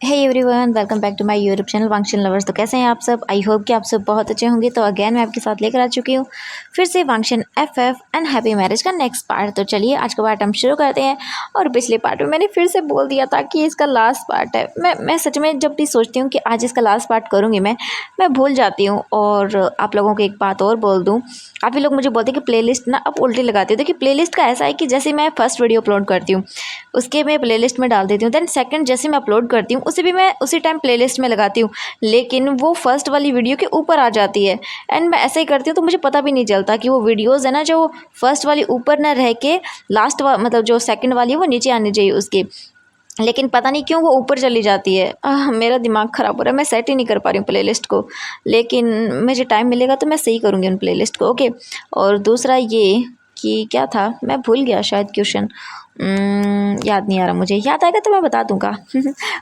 Hey everyone, welcome back to my YouTube channel वांगशन lovers. तो कैसे हैं आप सब? आई होप कि आप सब बहुत अच्छे होंगे। तो अगेन मैं आपके साथ लेकर आ चुकी हूँ फिर से वांगशन एफएफ एंड हैप्पी मैरिज का नेक्स्ट पार्ट। तो चलिए आज का पार्ट हम शुरू करते हैं। और पिछले पार्ट में मैंने फिर से बोल दिया था कि इसका लास्ट पार्ट है। मैं सच में जब भी सोचती हूँ कि आज इसका लास्ट पार्ट करूँगी मैं भूल जाती हूँ। और आप लोगों को एक बात और बोल दूँ, काफ़ी लोग मुझे बोलते हैं कि प्लेलिस्ट ना अब उल्टी लगाती हो। देखिए प्लेलिस्ट का ऐसा है कि जैसे मैं फर्स्ट वीडियो अपलोड करती हूँ उसके मैं प्लेलिस्ट में डाल देती हूँ, देन सेकंड जैसे मैं अपलोड करती हूँ उसे भी मैं उसी टाइम प्लेलिस्ट में लगाती हूँ, लेकिन वो फर्स्ट वाली वीडियो के ऊपर आ जाती है। एंड मैं ऐसे ही करती हूँ तो मुझे पता भी नहीं चलता कि वो वीडियोज़ है ना जो फर्स्ट वाली ऊपर ना रह के लास्ट मतलब जो सेकंड वाली है वो नीचे आनी चाहिए उसकी, लेकिन पता नहीं क्यों वो ऊपर चली जाती है। मेरा दिमाग ख़राब हो रहा है, मैं सेट ही नहीं कर पा रही हूँ प्लेलिस्ट को। लेकिन मुझे टाइम मिलेगा तो मैं सही करूँगी उन प्लेलिस्ट को। ओके। और दूसरा ये कि क्या था, मैं भूल गया शायद क्वेश्चन। याद नहीं आ रहा, मुझे याद आएगा तो मैं बता दूंगा।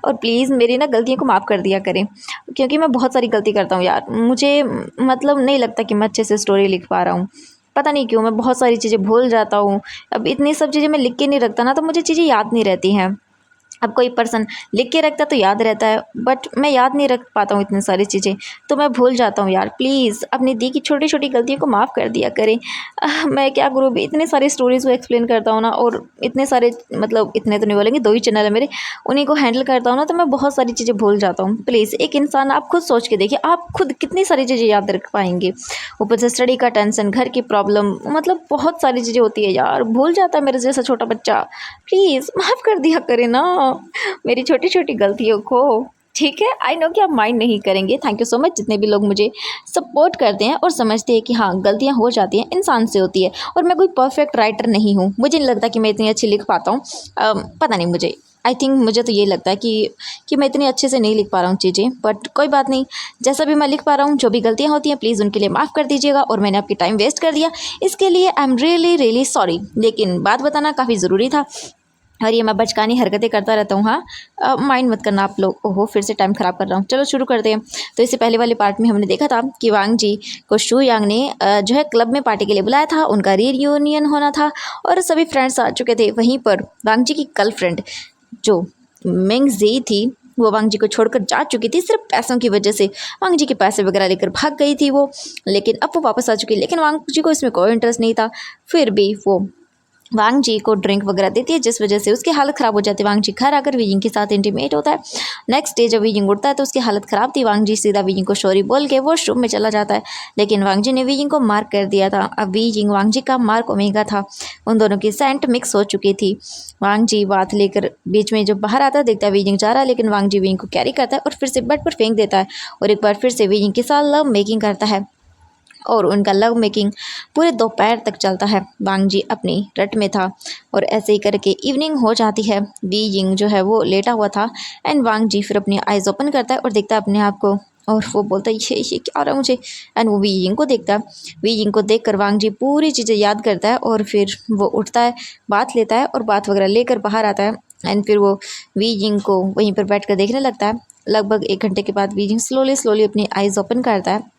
और प्लीज़ मेरी ना गलतियों को माफ़ कर दिया करें, क्योंकि मैं बहुत सारी गलती करता हूँ यार। मुझे मतलब नहीं लगता कि मैं अच्छे से स्टोरी लिख पा रहा हूँ। पता नहीं क्यों मैं बहुत सारी चीज़ें भूल जाता हूँ। अब इतनी सब चीज़ें मैं लिख के नहीं रखता ना तो मुझे चीज़ें याद नहीं रहती हैं। अब कोई पर्सन लिख के रखता तो याद रहता है, बट मैं याद नहीं रख पाता हूँ इतनी सारी चीज़ें, तो मैं भूल जाता हूँ यार। प्लीज़ अपनी दी की छोटी छोटी गलतियों को माफ़ कर दिया करें। मैं क्या करूँ, इतने सारी स्टोरीज़ को एक्सप्लेन करता हूँ ना, और इतने सारे मतलब इतने तो नहीं बोलेंगे, 2 ही चैनल है मेरे, उन्हीं को हैंडल करता हूँ ना, तो मैं बहुत सारी चीज़ें भूल जाता हूँ। प्लीज़ एक इंसान, आप खुद सोच के देखिए, आप खुद कितनी सारी चीज़ें याद रख पाएंगे। ऊपर से स्टडी का टेंशन, घर की प्रॉब्लम, मतलब बहुत सारी चीज़ें होती है यार, भूल जाता है मेरे जैसा छोटा बच्चा। प्लीज़ माफ़ कर दिया करें ना मेरी छोटी छोटी गलतियों को। ठीक है, आई नो कि आप माइंड नहीं करेंगे। थैंक यू सो मच जितने भी लोग मुझे सपोर्ट करते हैं और समझते हैं कि हाँ गलतियाँ हो जाती हैं, इंसान से होती है। और मैं कोई परफेक्ट राइटर नहीं हूँ, मुझे नहीं लगता कि मैं इतनी अच्छी लिख पाता हूँ। पता नहीं, मुझे आई थिंक मुझे तो ये लगता है कि मैं इतनी अच्छे से नहीं लिख पा रहा हूँ चीज़ें, बट कोई बात नहीं। जैसा भी मैं लिख पा रहा हूँ, जो भी गलतियाँ होती हैं प्लीज़ उनके लिए माफ़ कर दीजिएगा। और मैंने आपकी टाइम वेस्ट कर दिया इसके लिए I am really really sorry. लेकिन बात बताना काफ़ी ज़रूरी था, और ये मैं बचकानी हरकतें करता रहता हूँ। हाँ, माइंड मत करना आप लोग। ओहो, फिर से टाइम ख़राब कर रहा हूँ। चलो शुरू करते हैं। तो इससे पहले वाले पार्ट में हमने देखा था कि वांग जी को शू यांग ने जो है क्लब में पार्टी के लिए बुलाया था, उनका रीयूनियन होना था और सभी फ्रेंड्स आ चुके थे। वहीं पर वांग जी की गर्लफ्रेंड जो मेंग जी थी, वो वांग जी को छोड़कर जा चुकी थी सिर्फ पैसों की वजह से। वांग जी के पैसे वगैरह लेकर भाग गई थी वो, लेकिन अब वो वापस आ चुकी, लेकिन वांग जी को इसमें कोई इंटरेस्ट नहीं था। फिर भी वो वांग जी को ड्रिंक वगैरह देती है, जिस वजह से उसकी हालत ख़राब हो जाती है। वांग जी घर आकर वीजिंग के साथ इंटीमेट होता है। नेक्स्ट डे जब वीजिंग उठता है तो उसकी हालत ख़राब थी। वांग जी सीधा वीजिंग को सॉरी बोल के वॉशरूम में चला जाता है, लेकिन वांग जी ने वीजिंग को मार्क कर दिया था। अब वीजिंग वांग जी का मार्क ओमेगा था, उन दोनों की सेंट मिक्स हो चुकी थी। वांग जी बात लेकर बीच में जब बाहर आता है, देखता है वीजिंग जा रहा है, लेकिन वांग जी वीजिंग को कैरी करता है और फिर से बेड पर फेंक देता है, और एक बार फिर से वीजिंग के साथ लव मेकिंग करता है। और उनका लव मेकिंग पूरे दोपहर तक चलता है। वांग जी अपनी रट में था, और ऐसे ही करके इवनिंग हो जाती है। वी यिंग जो है वो लेटा हुआ था, एंड वांग जी फिर अपनी आइज़ ओपन करता है और देखता है अपने आप को, और वो बोलता है ये क्या हो रहा है मुझे। एंड वो वी यिंग को देखता है। वी यिंग को देख कर वांग जी पूरी चीज़ें याद करता है, और फिर वो उठता है, बात लेता है और बात वगैरह लेकर बाहर आता है। एंड फिर वो वी यिंग को वहीं पर बैठ कर देखने लगता है। लगभग 1 घंटे के बाद वी यिंग स्लोली स्लोली अपनी आइज़ ओपन करता है।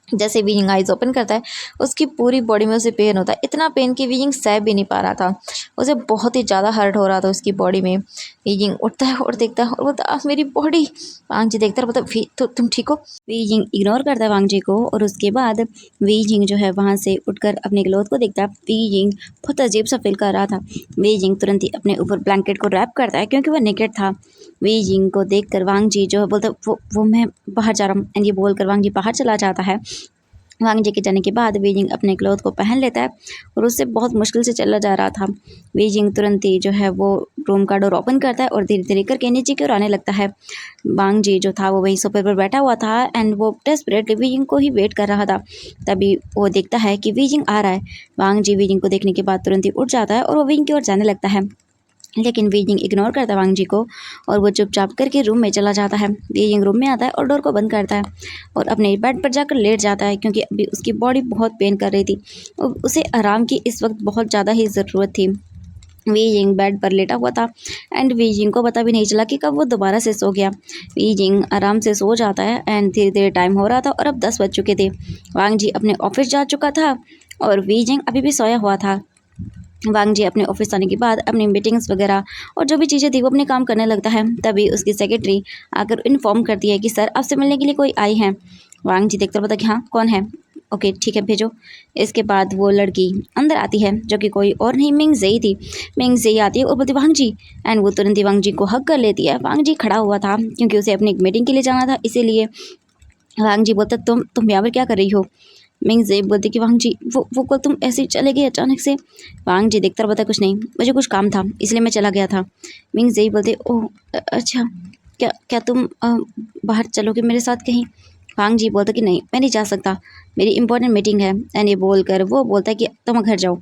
जैसे वीइंग आइज़ ओपन करता है, उसकी पूरी बॉडी में उसे पेन होता है, इतना पेन कि वीइंग सह भी नहीं पा रहा था। उसे बहुत ही ज़्यादा हर्ट हो रहा था उसकी बॉडी में। वीइंग उठता है और देखता है और बोलता है मेरी बॉडी। वांग जी देखता है, बोलता तो तुम ठीक हो। वीइंग इग्नोर करता है वांग जी को, और उसके बाद वीइंग जो है वहाँ से उठकर अपने क्लोथ को देखता है। वीइंग बहुत अजीब सा फील कर रहा था। वीइंग तुरंत ही अपने ऊपर ब्लैंकेट को रैप करता है, क्योंकि वह नेकेड था। वीइंग को देखकर वांग जी जो है बोलता है वो मैं बाहर जा रहा हूँ, एंड ये बोलकर वांग जी बाहर चला जाता है। वांग जी के जाने के बाद वीजिंग अपने क्लोथ को पहन लेता है, और उससे बहुत मुश्किल से चला जा रहा था। वीजिंग तुरंत ही जो है वो रूम का डोर ओपन करता है और धीरे धीरे करके नीचे की ओर आने लगता है। वांग जी जो था वो वहीं सोफे पर बैठा हुआ था, एंड वो डेस्परेटली वीजिंग को ही वेट कर रहा था। तभी वो देखता है कि वीजिंग आ रहा है। वांग जी वीजिंग को देखने के बाद तुरंत ही उठ जाता है और वो वीजिंग की ओर जाने लगता है, लेकिन वीजिंग इग्नोर करता है वांग जी को, और वो चुपचाप करके रूम में चला जाता है। वीजिंग रूम में आता है और डोर को बंद करता है और अपने बेड पर जाकर लेट जाता है, क्योंकि अभी उसकी बॉडी बहुत पेन कर रही थी और उसे आराम की इस वक्त बहुत ज़्यादा ही ज़रूरत थी। वीजिंग बेड पर लेटा हुआ था, एंड वीजिंग को पता भी नहीं चला कि कब वो दोबारा से सो गया। वीजिंग आराम से सो जाता है, एंड धीरे धीरे टाइम हो रहा था और अब 10 बज चुके थे। वांग जी अपने ऑफिस जा चुका था और वीजिंग अभी भी सोया हुआ था। वांग जी अपने ऑफिस आने के बाद अपनी मीटिंग्स वगैरह और जो भी चीज़ें थी वो अपने काम करने लगता है। तभी उसकी सेक्रेटरी आकर इन्फॉर्म करती है कि सर आपसे मिलने के लिए कोई आई है। वांग जी देखकर पता कि हाँ कौन है, ओके ठीक है भेजो। इसके बाद वो लड़की अंदर आती है जो कि कोई और नहीं मिंग जेई थी। मिंग जेई आती है और बोलती वांग जी, एंड वो तुरंत ही वांग जी को हक कर लेती है। वांग जी खड़ा हुआ था क्योंकि उसे अपनी एक मीटिंग के लिए जाना था, इसीलिए वांग जी बोलता तुम यहाँ पर क्या कर रही हो। मिंग जे बोलती कि वांग जी वो कल तुम ऐसे ही चले गए अचानक से। वांग जी देखता पता कुछ नहीं, मुझे कुछ काम था इसलिए मैं चला गया था। मिंग जे बोलते ओह अच्छा, क्या क्या तुम बाहर चलोगे मेरे साथ कहीं। वांग जी बोलता कि नहीं मैं नहीं जा सकता, मेरी इंपॉर्टेंट मीटिंग है। एंड ये बोलकर वो बोलता है कि तुम घर जाओ,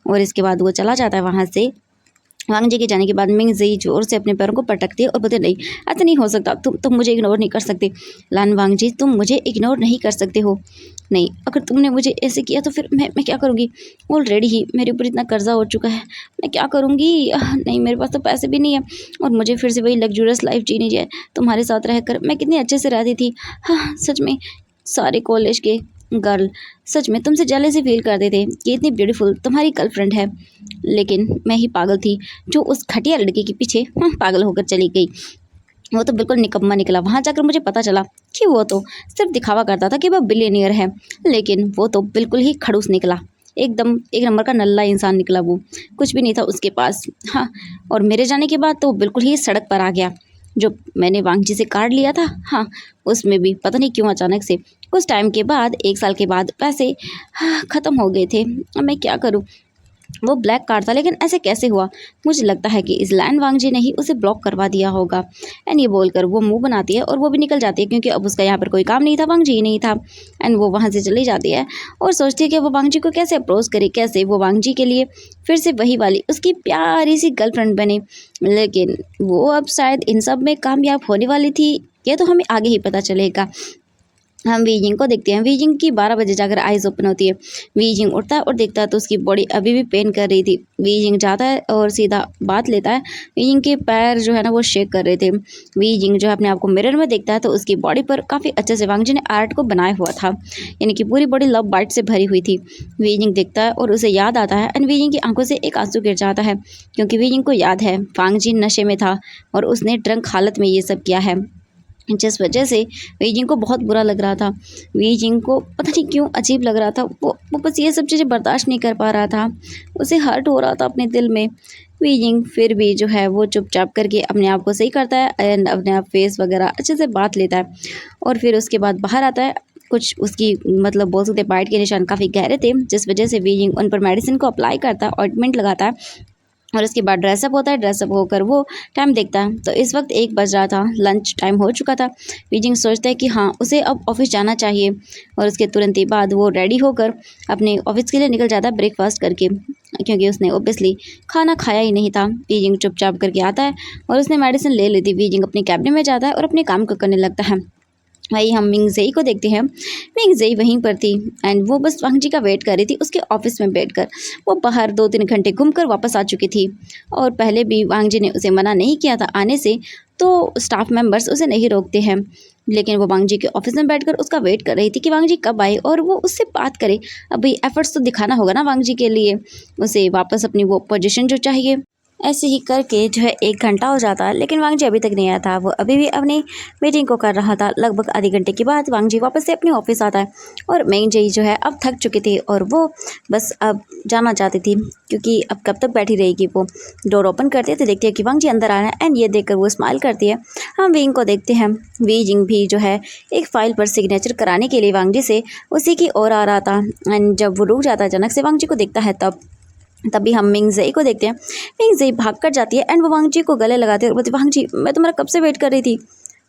और इसके बाद वो चला जाता है वहाँ से। वांग जी के जाने के बाद मिंग जेई जोर से अपने पैरों को पटकती है और बोलते नहीं ऐसा नहीं हो सकता, तुम मुझे इग्नोर नहीं कर सकते। लान वांग जी तुम मुझे इग्नोर नहीं कर सकते हो, नहीं अगर तुमने मुझे ऐसे किया तो फिर मैं क्या करूँगी। ऑलरेडी ही मेरे ऊपर इतना कर्जा हो चुका है, मैं क्या करूँगी। नहीं मेरे पास तो पैसे भी नहीं है और मुझे फिर से वही लग्जूरियस लाइफ जीनी है। तुम्हारे साथ रहकर मैं कितनी अच्छे से रहती थी। हाँ सच में सारे कॉलेज के गर्ल सच में तुमसे जेलसी फील करते थे कि इतनी ब्यूटीफुल तुम्हारी गर्लफ्रेंड है, लेकिन मैं ही पागल थी जो उस घटिया लड़के के पीछे पागल होकर चली गई। वो तो बिल्कुल निकम्मा निकला। वहाँ जाकर मुझे पता चला कि वो तो सिर्फ दिखावा करता था कि वह बिलियनियर है, लेकिन वो तो बिल्कुल ही खड़ूस निकला। एकदम एक नंबर का नल्ला इंसान निकला, वो कुछ भी नहीं था उसके पास। हाँ, और मेरे जाने के बाद तो बिल्कुल ही सड़क पर आ गया। जो मैंने वांग जी से कार्ड लिया था, हाँ उसमें भी पता नहीं क्यों अचानक से कुछ टाइम के बाद 1 साल के बाद पैसे ख़त्म हो गए थे। अब मैं क्या करूँ। वो ब्लैक कार्ड था, लेकिन ऐसे कैसे हुआ। मुझे लगता है कि इस लैंड वांग जी ने ही उसे ब्लॉक करवा दिया होगा। एंड ये बोलकर वो मुंह बनाती है और वो भी निकल जाती है क्योंकि अब उसका यहाँ पर कोई काम नहीं था, वांग जी ही नहीं था। एंड वो वहाँ से चली जाती है और सोचती है कि वो वांग जी को कैसे अप्रोच करे, कैसे वो वांग जी के लिए फिर से वही वाली उसकी प्यारी सी गर्लफ्रेंड बने। लेकिन वो अब शायद इन सब में कामयाब होने वाली थी, ये तो हमें आगे ही पता चलेगा। हम वीजिंग को देखते हैं। वीजिंग की 12 बजे जाकर आइज़ ओपन होती है। वीजिंग उठता है और देखता है तो उसकी बॉडी अभी भी पेन कर रही थी। वीजिंग जाता है और सीधा बात लेता है। वीजिंग के पैर जो है ना वो शेक कर रहे थे। वीजिंग जो है अपने आप को मिरर में देखता है तो उसकी बॉडी पर काफ़ी अच्छे से वांग जी ने आर्ट को बनाया हुआ था, यानी कि पूरी बॉडी लव बाइट से भरी हुई थी। वीजिंग देखता है और उसे याद आता है एंड वीजिंग की आंखों से एक आंसू गिर जाता है क्योंकि वीजिंग को याद है वांग जी नशे में था और उसने ड्रंक हालत में ये सब किया है, जिस वजह से वीजिंग को बहुत बुरा लग रहा था। वीजिंग को पता नहीं क्यों अजीब लग रहा था। वो बस ये सब चीज़ें बर्दाश्त नहीं कर पा रहा था, उसे हर्ट हो रहा था अपने दिल में। वीजिंग फिर भी जो है वो चुपचाप करके अपने आप को सही करता है एंड अपने आप फेस वगैरह अच्छे से बात लेता है और फिर उसके बाद बाहर आता है। कुछ उसकी मतलब बोल सकते बाइट के निशान काफ़ी गहरे थे, जिस वजह से वीजिंग उन पर मेडिसिन को अप्लाई करता है, ऑइंटमेंट लगाता है और उसके बाद ड्रेसअप होता है। ड्रेसअप होकर वो टाइम देखता है तो इस वक्त 1 बज रहा था, लंच टाइम हो चुका था। वीजिंग सोचता है कि हाँ उसे अब ऑफिस जाना चाहिए और उसके तुरंत ही बाद वो रेडी होकर अपने ऑफिस के लिए निकल जाता है ब्रेकफास्ट करके, क्योंकि उसने ओब्वियसली खाना खाया ही नहीं था। वीजिंग चुपचाप करके आता है और उसने मेडिसिन ले ली थी। वीजिंग अपने कैबिन में जाता है और अपने काम को करने लगता है। वही हम मिंग जेई को देखते हैं। मिंग जेई वहीं पर थी एंड वो बस वांग जी का वेट कर रही थी उसके ऑफिस में बैठकर। वो बाहर 2-3 घंटे घूमकर वापस आ चुकी थी और पहले भी वांग जी ने उसे मना नहीं किया था आने से, तो स्टाफ मेंबर्स उसे नहीं रोकते हैं। लेकिन वो वांग जी के ऑफिस में बैठकर उसका वेट कर रही थी कि वांग जी कब आए और वो उससे बात करे। अभी एफर्ट्स तो दिखाना होगा ना वांग जी के लिए, उसे वापस अपनी वो पोजीशन जो चाहिए। ऐसे ही करके जो है 1 घंटा हो जाता है, लेकिन वांग जी अभी तक नहीं आया था। वो अभी भी अपनी मीटिंग को कर रहा था। लगभग आधे घंटे के बाद वांग जी वापस से अपने ऑफिस आता है और मिंग जेई जो है अब थक चुकी थी और वो बस अब जाना चाहती थी, क्योंकि अब कब तक बैठी रहेगी। वो डोर ओपन करती है तो देखती है कि वांग जी अंदर आ रहे हैं एंड ये देखकर वो स्माइल करती है। हम विंग को देखते हैं। वीजिंग भी जो है एक फाइल पर सिग्नेचर कराने के लिए वांग जी से उसी की ओर आ रहा था एंड जब वो रुक जाता है अचानक से वांग जी को देखता है, तभी हम मिंग जेई को देखते हैं। मिंग जेई भाग कर जाती है एंड वो वांग जी को गले लगाती है और बोलती है वांग जी मैं तुम्हारा कब से वेट कर रही थी।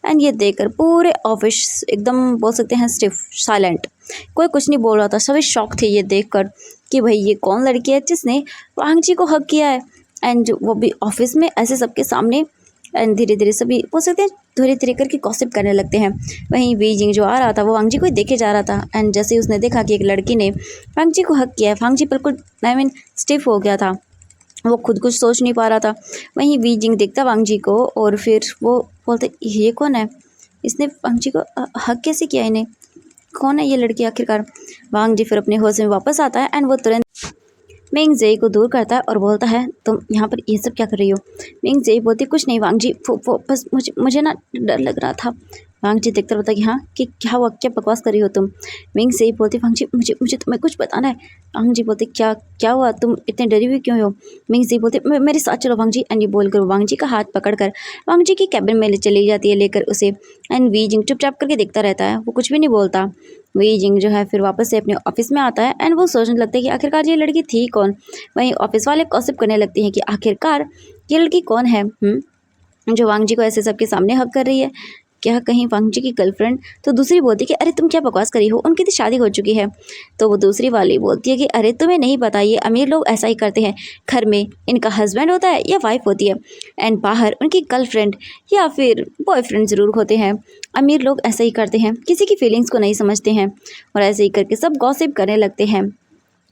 एंड ये देखकर पूरे ऑफिस एकदम बोल सकते हैं स्टिफ साइलेंट, कोई कुछ नहीं बोल रहा था। सभी शॉक थे ये देखकर कि भाई ये कौन लड़की है जिसने वांग जी को हक किया है एंड वो भी ऑफिस में ऐसे सबके सामने। एंड धीरे धीरे सभी बोल सकते हैं धीरे धीरे करके गॉसिप करने लगते हैं। वहीं वीजिंग जो आ रहा था वो वांग जी को ही देखे जा रहा था एंड जैसे ही उसने देखा कि एक लड़की ने वांग जी को हक किया है, वांग जी बिल्कुल स्टिफ हो गया था, वो खुद कुछ सोच नहीं पा रहा था। वहीं वीजिंग देखता वांग जी को और फिर वो बोलते ये कौन है, इसने वांग जी को हक कैसे किया, इन्हें कौन है ये लड़की आखिरकार। वांग जी फिर अपने होश में वापस आता है एंड वो तुरंत मिंग जेई को दूर करता है और बोलता है तुम यहाँ पर ये सब क्या कर रही हो। मिंग जेई बोलती कुछ नहीं वांग जी, वो बस मुझे ना डर लग रहा था। वांग जी देखकर बोलता कि हाँ कि क्या हुआ, क्या बकवास कर रही हो तुम। मिंग जेई बोलती वांग जी मुझे तुम्हें कुछ बताना है। वांग जी बोलते क्या क्या हुआ, तुम इतने डरी हुई क्यों हो। मिंग जेई बोलते मेरे साथ चलो वांग जी। एंड ये बोलकर वांग जी का हाथ पकड़कर वांग जी की कैबिन में ले चली जाती है लेकर उसे। एंड वी जिंग चुपचाप करके देखता रहता है, वो कुछ भी नहीं बोलता। वी जिंग जो है फिर वापस से अपने ऑफिस में आता है एंड वो सोचने लगता है कि आखिरकार ये लड़की थी कौन। वहीं ऑफिस वाले गॉसिप करने लगते हैं कि आखिरकार ये लड़की कौन है जो वांग जी को ऐसे सबके सामने हक कर रही है। क्या कहीं वांग जी की गर्लफ्रेंड। तो दूसरी बोलती है कि अरे तुम क्या बकवास करी हो, उनकी तो शादी हो चुकी है। तो वो दूसरी वाली बोलती है कि अरे तुम्हें नहीं पता, ये अमीर लोग ऐसा ही करते हैं, घर में इनका हस्बैंड होता है या वाइफ होती है एंड बाहर उनकी गर्लफ्रेंड या फिर बॉयफ्रेंड ज़रूर होते हैं। अमीर लोग ऐसा ही करते हैं, किसी की फीलिंग्स को नहीं समझते हैं और ऐसे ही करके सब गॉसिप करने लगते हैं।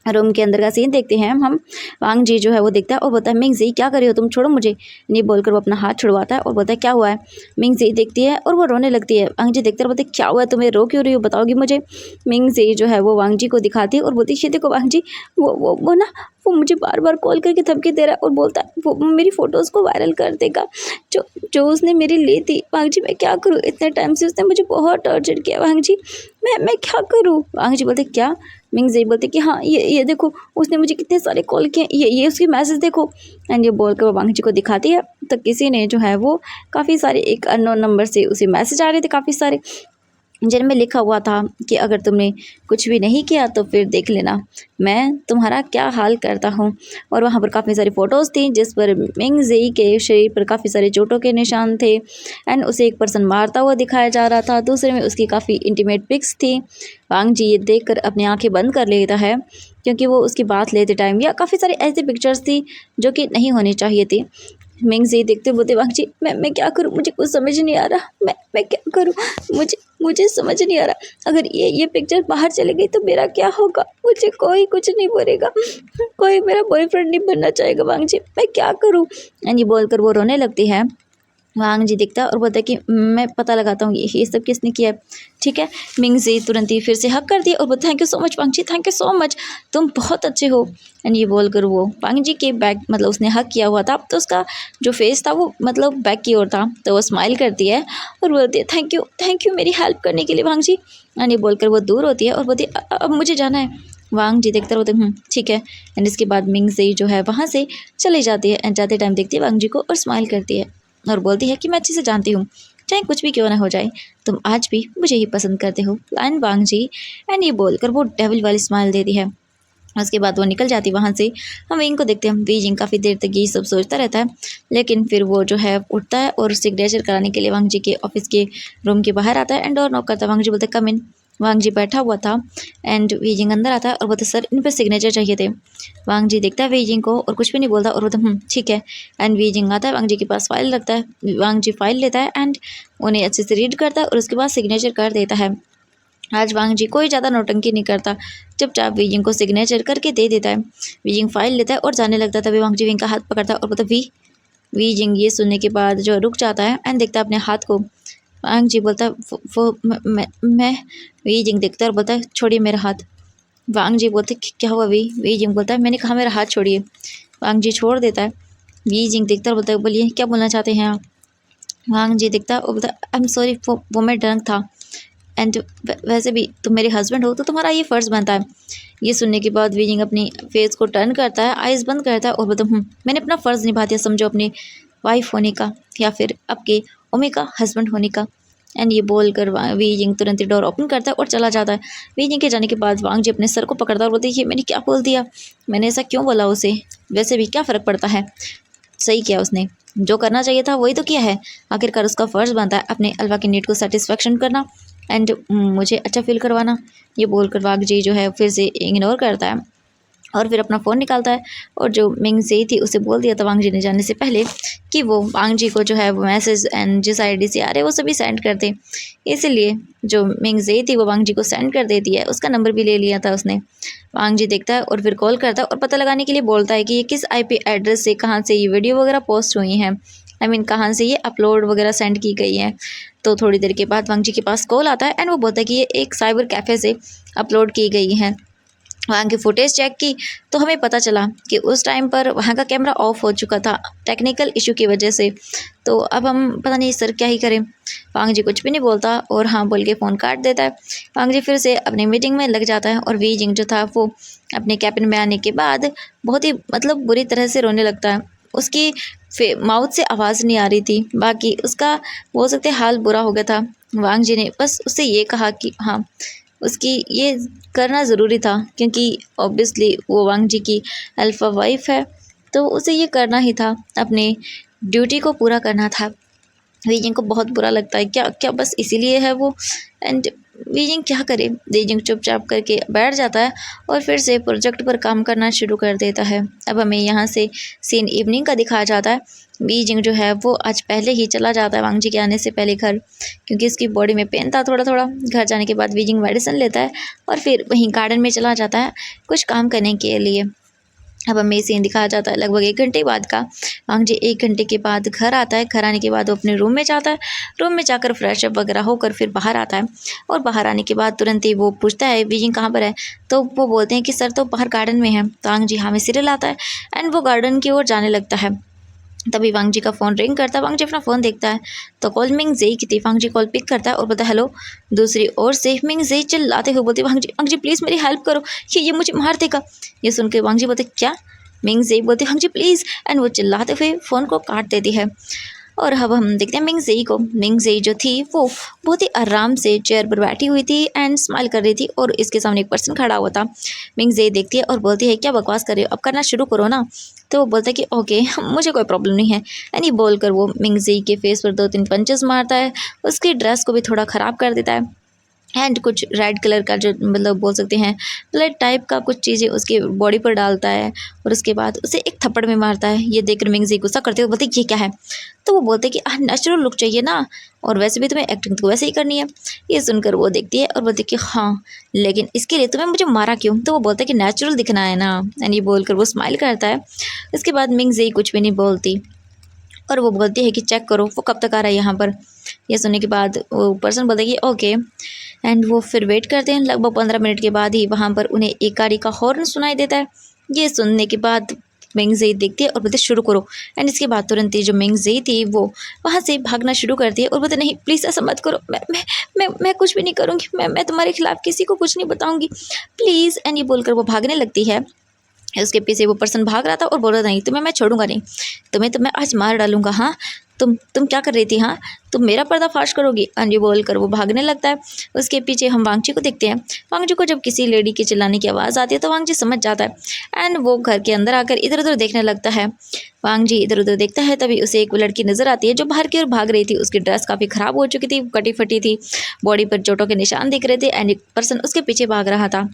रूम के अंदर का सीन देखते हैं हम। वांग जी जो है वो देखता है और बोलता है मिंग जी क्या कर रही हो तुम, छोड़ो मुझे। नहीं बोलकर वो अपना हाथ छुड़वाता है और बोलता है क्या हुआ है। मिंग जी देखती है और वो रोने लगती है। वांग जी देखते बोलते क्या हुआ है तुम्हें, रो क्यों रही हो, बताओगी मुझे। मिंग जी जो है वो वांग जी को दिखाती है और बोलती है देखो वांग जी, वो ना वो मुझे बार बार कॉल करके धमकी दे रहा है और बोलता है वो मेरी फ़ोटोज़ को वायरल कर देगा जो जो उसने मेरी ली थी। वांग जी मैं क्या करूँ, इतने टाइम से उसने मुझे बहुत टॉर्चर किया वांग जी, मैं क्या करूँ। वांग जी बोलते क्या। मिंग जी बोलते कि हाँ ये देखो उसने मुझे कितने सारे कॉल किए, ये उसकी मैसेज देखो। एंड ये बोलकर वो वांग जी को दिखाती है तो किसी ने जो है वो काफ़ी सारे एक अननोन नंबर से उसे मैसेज आ रहे थे काफ़ी सारे, जिनमें लिखा हुआ था कि अगर तुमने कुछ भी नहीं किया तो फिर देख लेना मैं तुम्हारा क्या हाल करता हूँ। और वहाँ पर काफ़ी सारी फ़ोटोज़ थी जिस पर मिंग जेई के शरीर पर काफ़ी सारे चोटों के निशान थे एंड उसे एक पर्सन मारता हुआ दिखाया जा रहा था, दूसरे में उसकी काफ़ी इंटीमेट पिक्स थी। वांग जी ये देखकर अपनी आंखें बंद कर लेता है क्योंकि वो उसकी बात लेते टाइम या काफ़ी सारी ऐसी पिक्चर्स थी जो कि नहीं होनी चाहिए थी। मिंग जी देखते बोलते वांग जी मैं क्या करूँ, मुझे कुछ समझ नहीं आ रहा, मैं क्या करूँ, मुझे मुझे समझ नहीं आ रहा। अगर ये पिक्चर बाहर चली गई तो मेरा क्या होगा, मुझे कोई कुछ नहीं बोलेगा, कोई मेरा बॉयफ्रेंड नहीं बनना चाहेगा वांग जी, मैं क्या करूँ। एंड ये बोलकर वो रोने लगती है। वांग जी दिखता है और बोलता है कि मैं पता लगाता हूँ ये सब किसने किया है। ठीक है। मिंग जी तुरंत ही फिर से हक कर दिया और बोलता thank you so much Wang ji, thank you so much, तुम बहुत अच्छे हो। एंड ये बोलकर वो वांग जी के बैक मतलब उसने हक किया हुआ था तो उसका जो फेस था वो मतलब बैक की ओर था, तो वो स्माइल करती है और बोलती है थैंक यू मेरी हेल्प करने के लिए वांग जी। एंड ये बोलकर वो दूर होती है और बोलती है अब मुझे जाना है। वांग जी देखते रहते ठीक है। एंड इसके बाद मिंग जी जो है वहाँ से चली जाती है एंड जाते टाइम देखती है वांग जी को और स्माइल करती है और बोलती है कि मैं अच्छे से जानती हूँ चाहे कुछ भी क्यों ना हो जाए, तुम आज भी मुझे ही पसंद करते हो एंड वांग जी। एंड ये बोलकर वो डेविल वाली स्माइल देती है। उसके बाद वो निकल जाती वहाँ से। हम विंग को देखते हैं, विंग काफ़ी देर तक यही सब सोचता रहता है लेकिन फिर वो जो है उठता है और सिग्नेचर कराने के लिए वांग जी के ऑफिस के रूम के बाहर आता है एंड डोर नॉक करता है। वांग जी बोलते कम इन। वांग जी बैठा हुआ था एंड वीजिंग अंदर आता है और बोलते सर इन पर सिग्नेचर चाहिए थे। वांग जी देखता है वीजिंग को और कुछ भी नहीं बोलता और बोलता ठीक है। एंड वीजिंग आता है वांग जी के पास फाइल रखता है, वांग जी फाइल लेता है एंड उन्हें अच्छे से रीड करता है और उसके बाद सिग्नेचर कर देता है। आज वांग जी कोई ज़्यादा नौटंकी नहीं करता, चुपचाप वीजिंग को सिग्नेचर करके दे देता है। वीजिंग फाइल लेता है और जाने लगता है, तभी वांग जी विंग का हाथ पकड़ता है और बोलता वीजिंग ये सुनने के बाद जो रुक जाता है एंड देखता है अपने हाथ को। वांग जी बोलता है वो मैं वीजिंग देखता है और बोलता है छोड़िए मेरा हाथ। वांग जी बोलते क्या हुआ वीजिंग बोलता है मैंने कहा मेरा हाथ छोड़िए। वांग जी छोड़ देता है। वीजिंग देखता है और बोलता है बोलिए क्या बोलना चाहते हैं आप। वांग जी देखता है और बोलता है आई एम सॉरी वो मैं ड्रंक था एंड वैसे भी तुम मेरे हस्बैंड हो तो तुम्हारा ये फ़र्ज़ बनता है। ये सुनने के बाद वीजिंग अपनी फेस को टर्न करता है, आइज़ बंद करता है और बोलता मैंने अपना फ़र्ज़ निभा दिया, समझो अपने वाइफ होने का या फिर आपके ओमी का हस्बैंड होने का। एंड ये बोल कर वीजिंग तुरंत ही डोर ओपन करता है और चला जाता है। वीजिंग के जाने के बाद वांग जी अपने सर को पकड़ता है और बोलते ये मैंने क्या बोल दिया, मैंने ऐसा क्यों बोला उसे, वैसे भी क्या फ़र्क पड़ता है, सही किया उसने, जो करना चाहिए था वही तो किया है। आखिरकार उसका फ़र्ज़ बनता है अपने अलवा की नीड को सेटिस्फेक्शन करना एंड मुझे अच्छा फील करवाना। ये बोलकर वांग जी जो है फिर से इग्नोर करता है और फिर अपना फ़ोन निकालता है और जो मिंग जेई थी उसे बोल दिया था वांग जी ने जाने से पहले कि वो वांग जी को जो है वो मैसेज एंड जिस आईडी से आ रहे वो सभी सेंड कर दे। इसीलिए जो मिंग जेई थी वो वांग जी को सेंड कर देती है, उसका नंबर भी ले लिया था उसने। वांग जी देखता है और फिर कॉल करता है और पता लगाने के लिए बोलता है कि ये किस आईपी एड्रेस से कहाँ से ये वीडियो वगैरह पोस्ट हुई हैं, कहाँ से ये अपलोड वगैरह सेंड की गई है। तो थोड़ी देर के बाद वांग जी के पास कॉल आता है एंड वो बोलता है कि ये एक साइबर कैफ़े से अपलोड की गई हैं वहाँ की फुटेज चेक की तो हमें पता चला कि उस टाइम पर वहाँ का कैमरा ऑफ हो चुका था टेक्निकल इशू की वजह से। तो अब हम पता नहीं सर क्या ही करें। वांग जी कुछ भी नहीं बोलता और हाँ बोल के फ़ोन काट देता है। वांग जी फिर से अपनी मीटिंग में लग जाता है और वी जिंग जो था वो अपने कैबिन में आने के बाद बहुत ही मतलब बुरी तरह से रोने लगता है। उसकी माउथ से आवाज़ नहीं आ रही थी, बाकी उसका बोल सकते हाल बुरा हो गया था। वांग जी ने बस उससे ये कहा कि हाँ उसकी ये करना ज़रूरी था क्योंकि ऑब्वियसली वो वांग जी की अल्फ़ा वाइफ है, तो उसे ये करना ही था, अपने ड्यूटी को पूरा करना था। वीजिंग को बहुत बुरा लगता है, क्या क्या बस इसीलिए है वो। एंड वीजिंग क्या करे, वीजिंग चुपचाप करके बैठ जाता है और फिर से प्रोजेक्ट पर काम करना शुरू कर देता है। अब हमें यहाँ से सीन इवनिंग का दिखाया जाता है। वीजिंग जो है वो आज पहले ही चला जाता है वांग जी के आने से पहले घर, क्योंकि इसकी बॉडी में पेन था थोड़ा थोड़ा। घर जाने के बाद वीजिंग मेडिसिन लेता है और फिर वहीं गार्डन में चला जाता है कुछ काम करने के लिए। अब हमें सीन दिखाया जाता है लगभग 1 घंटे बाद का। वांग जी 1 घंटे के बाद घर आता है। घर आने के बाद वो अपने रूम में जाता है। रूम में जाकर फ्रेश अप वगैरह होकर फिर बाहर आता है और बाहर आने के बाद तुरंत ही वो पूछता है बीजिंग कहाँ पर है। तो वो बोलते हैं कि सर तो बाहर गार्डन में है। तो वांग जी हाँ में सीरियल आता है एंड वो गार्डन की ओर जाने लगता है। तभी वांग जी का फ़ोन रिंग करता है। वांग जी अपना फ़ोन देखता है तो कॉल मिंग जेई की थी। वांग जी कॉल पिक करता है और बोलता है हेलो। दूसरी ओर से मिंग जेई चिल्लाते हुए बोलती है वांग जी प्लीज़ मेरी हेल्प करो, ये मुझे मार देगा। ये सुन के वांग जी बोलते क्या। मिंग जेई बोलती वांग जी प्लीज़, एंड वो चिल्लाते हुए फ़ोन को काट देती है। और अब हम देखते हैं मिंग जेई को। मिंग जेई जो थी वो बहुत ही आराम से चेयर पर बैठी हुई थी एंड स्माइल कर रही थी और इसके सामने एक पर्सन खड़ा हुआ था। मिंग जेई देखती है और बोलती है क्या बकवास कर रहे हो, अब करना शुरू करो ना। तो वो बोलता है कि ओके मुझे कोई प्रॉब्लम नहीं है। एंड ये बोलकर वो मिंग जेई के फेस पर 2-3 पंचेस मारता है, उसकी ड्रेस को भी थोड़ा ख़राब कर देता है एंड कुछ रेड कलर का जो मतलब बोल सकते हैं ब्लड टाइप का कुछ चीज़ें उसके बॉडी पर डालता है और उसके बाद उसे एक थप्पड़ में मारता है। ये देखकर मिंग जी गुस्सा करते हुए बोलते ये क्या है। तो वो बोलते कि नेचुरल लुक चाहिए ना, और वैसे भी तुम्हें एक्टिंग तो वैसे ही करनी है। ये सुनकर वो देखती है और बोलती कि हाँ लेकिन इसके लिए तुम्हें मुझे मारा क्यों। तो वो बोलता है कि नेचुरल दिखना है ना, एंड ये बोलकर वो स्माइल करता है। इसके बाद मिंग जी कुछ भी नहीं बोलती और वो बोलती है कि चेक करो वो कब तक आ रहा है यहाँ पर। ये सुनने के बाद वो पर्सन बोलता है कि ओके, एंड वो फिर वेट करते हैं। लगभग 15 मिनट के बाद ही वहाँ पर उन्हें एक गाड़ी का हॉर्न सुनाई देता है। ये सुनने के बाद मिंग जेई देखती है और बोलते शुरू करो। एंड इसके बाद तुरंत ही जो मिंग जेई थी वो वहाँ से भागना शुरू करती है और बोलते नहीं प्लीज़ ऐसा मत करो, मैं कुछ भी नहीं करूँगी, मैं तुम्हारे खिलाफ़ किसी को कुछ नहीं बताऊँगी प्लीज़। एंड ये बोलकर वो भागने लगती है। उसके पीछे वो पर्सन भाग रहा था और बोल रहा था नहीं तुम्हें मैं छोड़ूंगा नहीं, तुम्हें तो मैं आज मार डालूंगा। हाँ तुम क्या कर रही थी, हाँ तुम मेरा पर्दाफाश करोगी। अंजी बोलकर वो भागने लगता है। उसके पीछे हम वांगची को देखते हैं। वांगची को जब किसी लेडी के चिल्लाने की आवाज़ आती है तो वांगची समझ जाता है एंड वो घर के अंदर आकर इधर उधर देखने लगता है। वांगजी इधर उधर देखता है तभी उसे एक लड़की नजर आती है जो बाहर की ओर भाग रही थी। उसकी ड्रेस काफ़ी ख़राब हो चुकी थी, कटी फटी थी, बॉडी पर चोटों के निशान दिख रहे थे एंड एक पर्सन उसके पीछे भाग रहा था।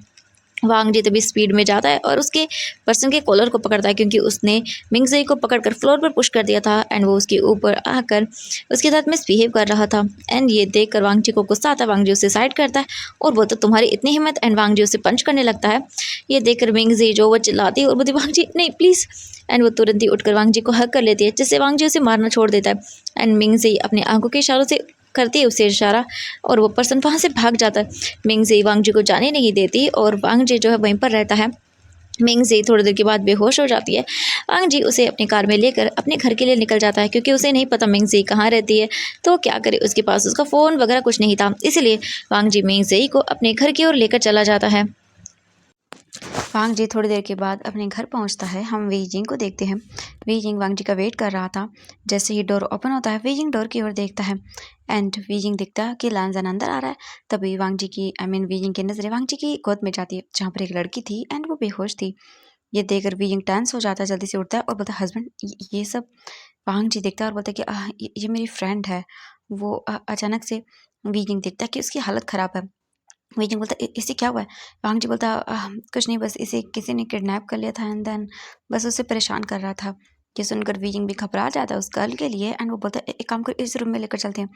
वांग जी तभी स्पीड में जाता है और उसके पर्सन के कॉलर को पकड़ता है क्योंकि उसने मिंग जेई को पकड़कर फ्लोर पर पुश कर दिया था एंड वो उसके ऊपर आकर उसके साथ मिसबिहेव कर रहा था। एंड ये देखकर वांग जी को गुस्सा आता है। वांग जी उसे साइड करता है और वो तो तुम्हारी इतनी हिम्मत, एंड वांग जी उसे पंच करने लगता है। ये देखकर मिंग जेई जो वो चिल्लाती है और बोलती वांग जी नहीं प्लीज़, एंड वो तुरंत ही उठकर वांग जी को हक कर लेती है जिससे वांग जी उसे मारना छोड़ देता है। एंड मिंग जेई अपने आंखों के इशारों से करती है उसे इशारा और वो पर्सन वहाँ से भाग जाता है। मिंग जी वांग जी को जाने नहीं देती और वांग जी जो है वहीं पर रहता है। मिंग जी थोड़ी देर के बाद बेहोश हो जाती है। वांग जी उसे अपनी कार में लेकर अपने घर के लिए निकल जाता है क्योंकि उसे नहीं पता मिंग जी कहाँ रहती है, तो क्या करे, उसके पास उसका फ़ोन वगैरह कुछ नहीं था। इसलिए वांग जी मिंग जी को अपने घर की ओर लेकर चला जाता है। वांग जी थोड़ी देर के बाद अपने घर पहुंचता है। हम वी जिंग को देखते हैं। वी जिंग वांग जी का वेट कर रहा था। जैसे ही डोर ओपन होता है वी जिंग डोर की ओर देखता है एंड वी जिंग देखता है कि लानजान अंदर आ रहा है। तभी वांग जी की वी जिंग की नज़रें वांग जी की गोद में जाती है जहाँ पर एक लड़की थी एंड वो बेहोश थी। ये देखकर वी जिंग टेंस हो जाता है, जल्दी से उठता है और बोलता है हस्बैंड ये सब। वांग जी देखता है और बोलता है कि ये मेरी फ्रेंड है। वो अचानक से वी जिंग देखता है कि उसकी हालत ख़राब है। वीजिंग बोलता इसे क्या हुआ है। वांग जी बोलता कुछ नहीं, बस इसे किसी ने किडनैप कर लिया था एंड देन बस उसे परेशान कर रहा था। ये सुनकर वीजिंग भी घबरा जाता है उस गर्ल के लिए एंड वो बोलता है एक काम कर इस रूम में लेकर चलते हैं।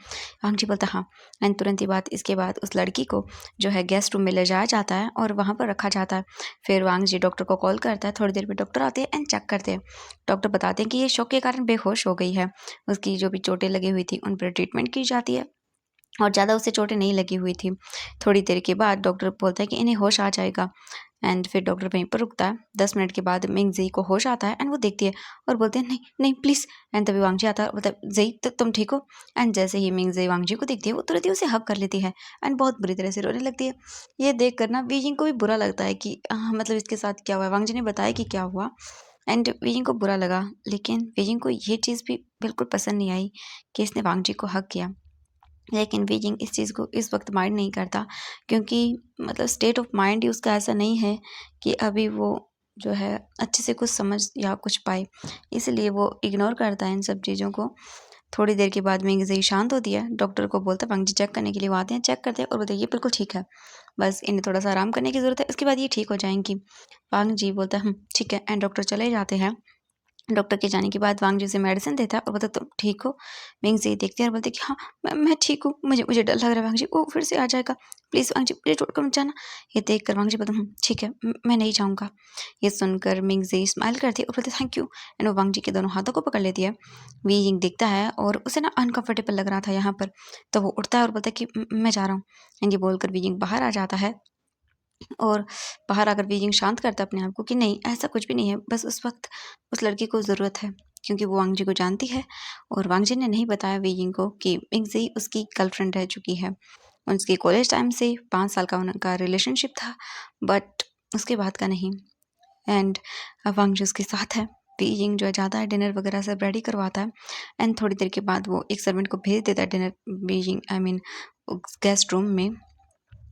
वांग जी बोलता हाँ, एंड तुरंत ही बात इसके बाद उस लड़की को जो है गेस्ट रूम में ले जाया जाता है और वहाँ पर रखा जाता है। फिर वांग जी डॉक्टर को कॉल करता है। थोड़ी देर में डॉक्टर आते हैं एंड चेक करते हैं। डॉक्टर बताते हैं कि ये शॉक के कारण बेहोश हो गई है। उसकी जो भी चोटें लगी हुई थी उन पर ट्रीटमेंट की जाती है और ज़्यादा उसे चोटें नहीं लगी हुई थी। थोड़ी देर के बाद डॉक्टर बोलता है कि इन्हें होश आ जाएगा एंड फिर डॉक्टर वहीं पर रुकता है। 10 मिनट के बाद मिंग ज़ी को होश आता है एंड वो देखती है और बोलते हैं नहीं नहीं प्लीज़। एंड तभी वांग जी आता है और बोलता है ज़ी तो तुम ठीक हो। एंड जैसे ही मिंग ज़ी वांग जी को देखती है वो तुरंत ही उसे हग कर लेती है एंड बहुत बुरी तरह से रोने लगती है। ये देख कर ना बीजिंग को भी बुरा लगता है कि मतलब इसके साथ क्या हुआ है। वांग जी ने बताया कि क्या हुआ एंड बीजिंग को बुरा लगा, लेकिन बीजिंग को ये चीज़ भी बिल्कुल पसंद नहीं आई कि इसने वांग जी को हग किया। लेकिन बीजिंग इस चीज़ को इस वक्त माइंड नहीं करता, क्योंकि मतलब स्टेट ऑफ माइंड ही उसका ऐसा नहीं है कि अभी वो जो है अच्छे से कुछ समझ या कुछ पाए, इसलिए वो इग्नोर करता है इन सब चीज़ों को। थोड़ी देर के बाद मिंग ज़ी शांत होती है, डॉक्टर को बोलता है वांग जी चेक करने के लिए। वो आते हैं, चेक करते हैं और बोलते हैं ये बिल्कुल ठीक है, बस इन्हें थोड़ा सा आराम करने की ज़रूरत है, उसके बाद ये ठीक हो जाएंगी। वांग जी बोलता है ठीक है एंड डॉक्टर चले जाते हैं। डॉक्टर के जाने के बाद वांग जी उसे मेडिसिन देता है और बोलता है तुम ठीक हो। मिंग ज़ी देखती है और बोलती है कि हाँ मैं ठीक हूँ, मुझे मुझे डर लग रहा है वांग जी, वो फिर से आ जाएगा, प्लीज़ वांग जी मुझे छोड़कर मत जाना। ये देख कर वांग जी बोलता ठीक है, मैं नहीं जाऊँगा। ये सुनकर मिंग ज़ी स्माइल करती है और बोलती है थैंक यू एंड वो वांग जी के दोनों हाथों को पकड़ लेती है। वी यिंग देखता है और उसे ना अनकंफर्टेबल लग रहा था यहाँ पर, तो वो उठता है और बोलता है कि मैं जा रहा हूँ। एंड ये बोलकर वी यिंग बाहर आ जाता है और बाहर आकर बीजिंग शांत करता है अपने आप को कि नहीं ऐसा कुछ भी नहीं है, बस उस वक्त उस लड़की को ज़रूरत है, क्योंकि वो वांग जी को जानती है और वांग जी ने नहीं बताया बीजिंग को कि मिंग ज़ी उसकी गर्लफ्रेंड रह चुकी है। उसके कॉलेज टाइम से 5 साल का उनका रिलेशनशिप था, बट उसके बाद का नहीं। एंड वांग जी उसके साथ है। बीजिंग जो है जाता है, डिनर वगैरह सब रेडी करवाता है एंड थोड़ी देर के बाद वो एक सर्वेंट को भेज देता है dinner Beijing I mean guest room में।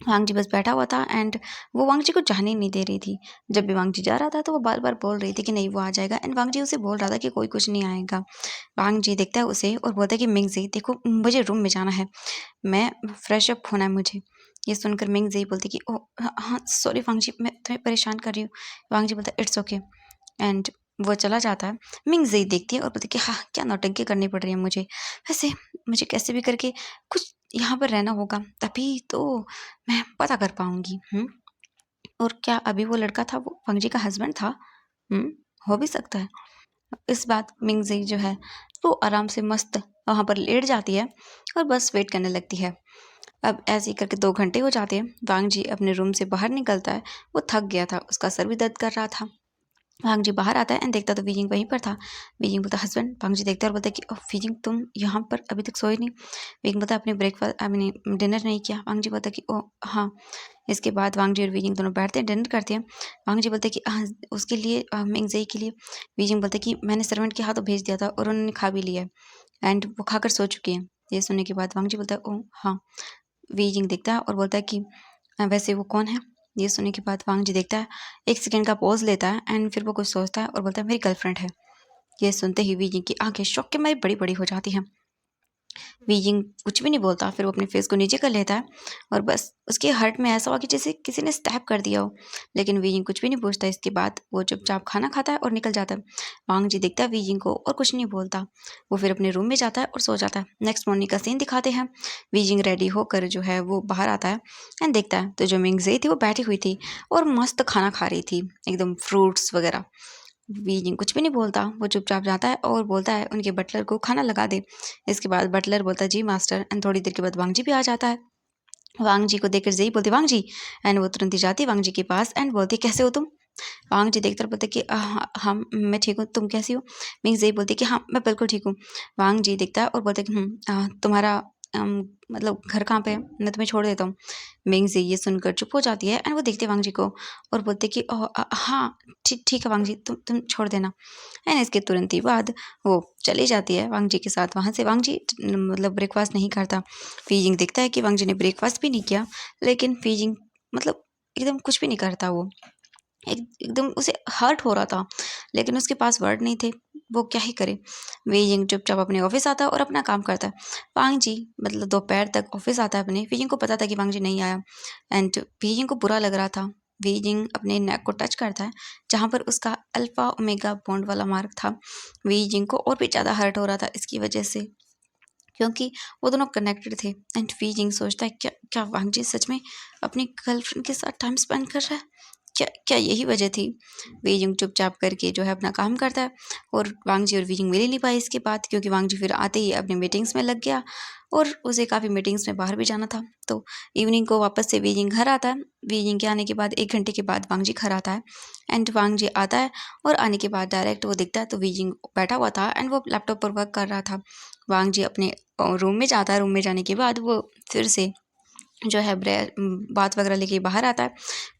वांग जी बस बैठा हुआ था एंड वो वांग जी को जाने ही नहीं दे रही थी। जब भी वांग जी जा रहा था तो वो बार बार बोल रही थी कि नहीं वो आ जाएगा एंड वांग जी उसे बोल रहा था कि कोई कुछ नहीं आएगा। वांग जी देखता है उसे और बोलता है कि मिंग जी देखो मुझे रूम में जाना है, मैं फ्रेश अप होना है मुझे। ये सुनकर मिंग जी बोलती कि ओ हाँ हाँ सॉरी वांग जी मैं तुम्हें परेशान कर रही हूँ। वांग जी बोलता है इट्स ओके एंड वो चला जाता है। मिंग जी देखती है और बोलती है कि हाँ क्या नौटंकी करनी पड़ रही है मुझे, वैसे मुझे कैसे भी करके कुछ यहाँ पर रहना होगा, तभी तो मैं पता कर पाऊंगी। और क्या अभी वो लड़का था वो वांग जी का हस्बैंड था? हो भी सकता है। इस बात मिंग जी जो है वो आराम से मस्त वहाँ पर लेट जाती है और बस वेट करने लगती है। अब ऐसे ही करके 2 घंटे हो जाते हैं। वांग जी अपने रूम से बाहर निकलता है, वो थक गया था, उसका सर भी दर्द कर रहा था। वांग जी बाहर आता है एंड देखता तो वीजिंग वहीं पर था। वीजिंग बोलता हस्बैंड, वांग जी देखता है और बोलता है कि ओह वीजिंग तुम यहाँ पर अभी तक सोए नहीं। वीजिंग बोलता अपने ब्रेकफास्ट आई मीन डिनर नहीं किया। वांग जी बोलता कि ओह हाँ। इसके बाद वांग जी और वीजिंग दोनों बैठते हैं, डिनर करते हैं। वांग जी बोलते कि हाँ उसके लिए मिंग ज़ई के लिए। वीजिंग बोलता कि मैंने सर्वेंट के हाथों भेज दिया था और उन्होंने खा भी लिया है एंड वो खाकर सो चुकी है। ये सुनने के बाद वांग जी बोलता है ओह हाँ। वीजिंग देखता है और बोलता है कि वैसे वो कौन है? ये सुनने के बाद वांग जी देखता है, 1 सेकंड का पॉज़ लेता है एंड फिर वो कुछ सोचता है और बोलता है मेरी गर्लफ्रेंड है। ये सुनते ही वीजिंग की आँखें शॉक के मारे बड़ी-बड़ी हो जाती हैं। बीजिंग कुछ भी नहीं बोलता, फिर वो अपने फेस को नीचे कर लेता है और बस उसके हार्ट में ऐसा हुआ कि जैसे किसी ने स्टैब कर दिया हो। लेकिन बीजिंग कुछ भी नहीं पूछता। इसके बाद वो चुपचाप खाना खाता है और निकल जाता है। वांग जी देखता है बीजिंग को और कुछ नहीं बोलता। वो फिर अपने रूम में जाता है और सो जाता है। नेक्स्ट मॉर्निंग का सीन दिखाते हैं। बीजिंग रेडी होकर जो है वो बाहर आता है एंड देखता है तो जो मिंग ज़ई थी वो बैठी हुई थी और मस्त खाना खा रही थी, एकदम फ्रूट्स वगैरह। बीजिंग कुछ भी नहीं बोलता, वो चुपचाप जाता है और बोलता है उनके बटलर को खाना लगा दे। इसके बाद बटलर बोलता है जी मास्टर एंड थोड़ी देर के बाद वांग जी भी आ जाता है। वांग जी को देखकर ज़ई बोलती वांग जी एंड वो तुरंत ही जाती है वांग जी के पास एंड बोलती कैसे हो तुम? वांग जी देखकर बोलते कि हाँ मैं ठीक हूँ, तुम कैसी हो? मिंग ज़ई बोलती कि हाँ मैं बिल्कुल ठीक हूँ। वांग जी देखता है और बोलते कि तुम्हारा मतलब घर कहाँ पे है? मैं तुम्हें छोड़ देता हूँ। मिंग ज़ई ये सुनकर चुप हो जाती है एंड वो देखती है वांग जी को और बोलते कि हाँ ठीक ठीक है वांग जी तुम छोड़ देना। एंड इसके तुरंत ही बाद वो चली जाती है वांग जी के साथ वहाँ से। वांग जी मतलब ब्रेकफास्ट नहीं करता। फीजिंग देखता है कि वांग जी ने ब्रेकफास्ट भी नहीं किया, लेकिन फीजिंग मतलब एकदम कुछ भी नहीं करता वो। एकदम उसे हर्ट हो रहा था, लेकिन उसके पास वर्ड नहीं थे, वो क्या ही करे। वीजिंग चुपचाप अपने ऑफिस आता है और अपना काम करता है। वांग जी मतलब दोपहर तक ऑफिस आता है अपने। वीजिंग को पता था कि वांग जी नहीं आया एंड वीजिंग को बुरा लग रहा था। वीजिंग अपने नेक को टच करता है जहाँ पर उसका अल्फा ओमेगा बॉन्ड वाला मार्क था। वीजिंग को और भी ज़्यादा हर्ट हो रहा था इसकी वजह से, क्योंकि वो दोनों कनेक्टेड थे। एंड वीजिंग सोचता है क्या क्या वांग जी सच में अपनी गर्लफ्रेंड के साथ टाइम स्पेंड कर रहा है? क्या क्या यही वजह थी? वीजिंग चुपचाप करके जो है अपना काम करता है और वांग जी और वीजिंग मिल ही नहीं पाए इसके बाद, क्योंकि वांग जी फिर आते ही अपनी मीटिंग्स में लग गया और उसे काफ़ी मीटिंग्स में बाहर भी जाना था। तो इवनिंग को वापस से वीजिंग घर आता है। वीजिंग के आने के बाद 1 घंटे के बाद वांग जी घर आता है एंड वांग जी आता है और आने के बाद डायरेक्ट वो दिखता है तो वीजिंग बैठा हुआ था एंड वो लैपटॉप पर वर्क कर रहा था। वांग जी अपने रूम में जाता है। रूम में जाने के बाद वो फिर से जो है बात वगैरह लेके बाहर आता है।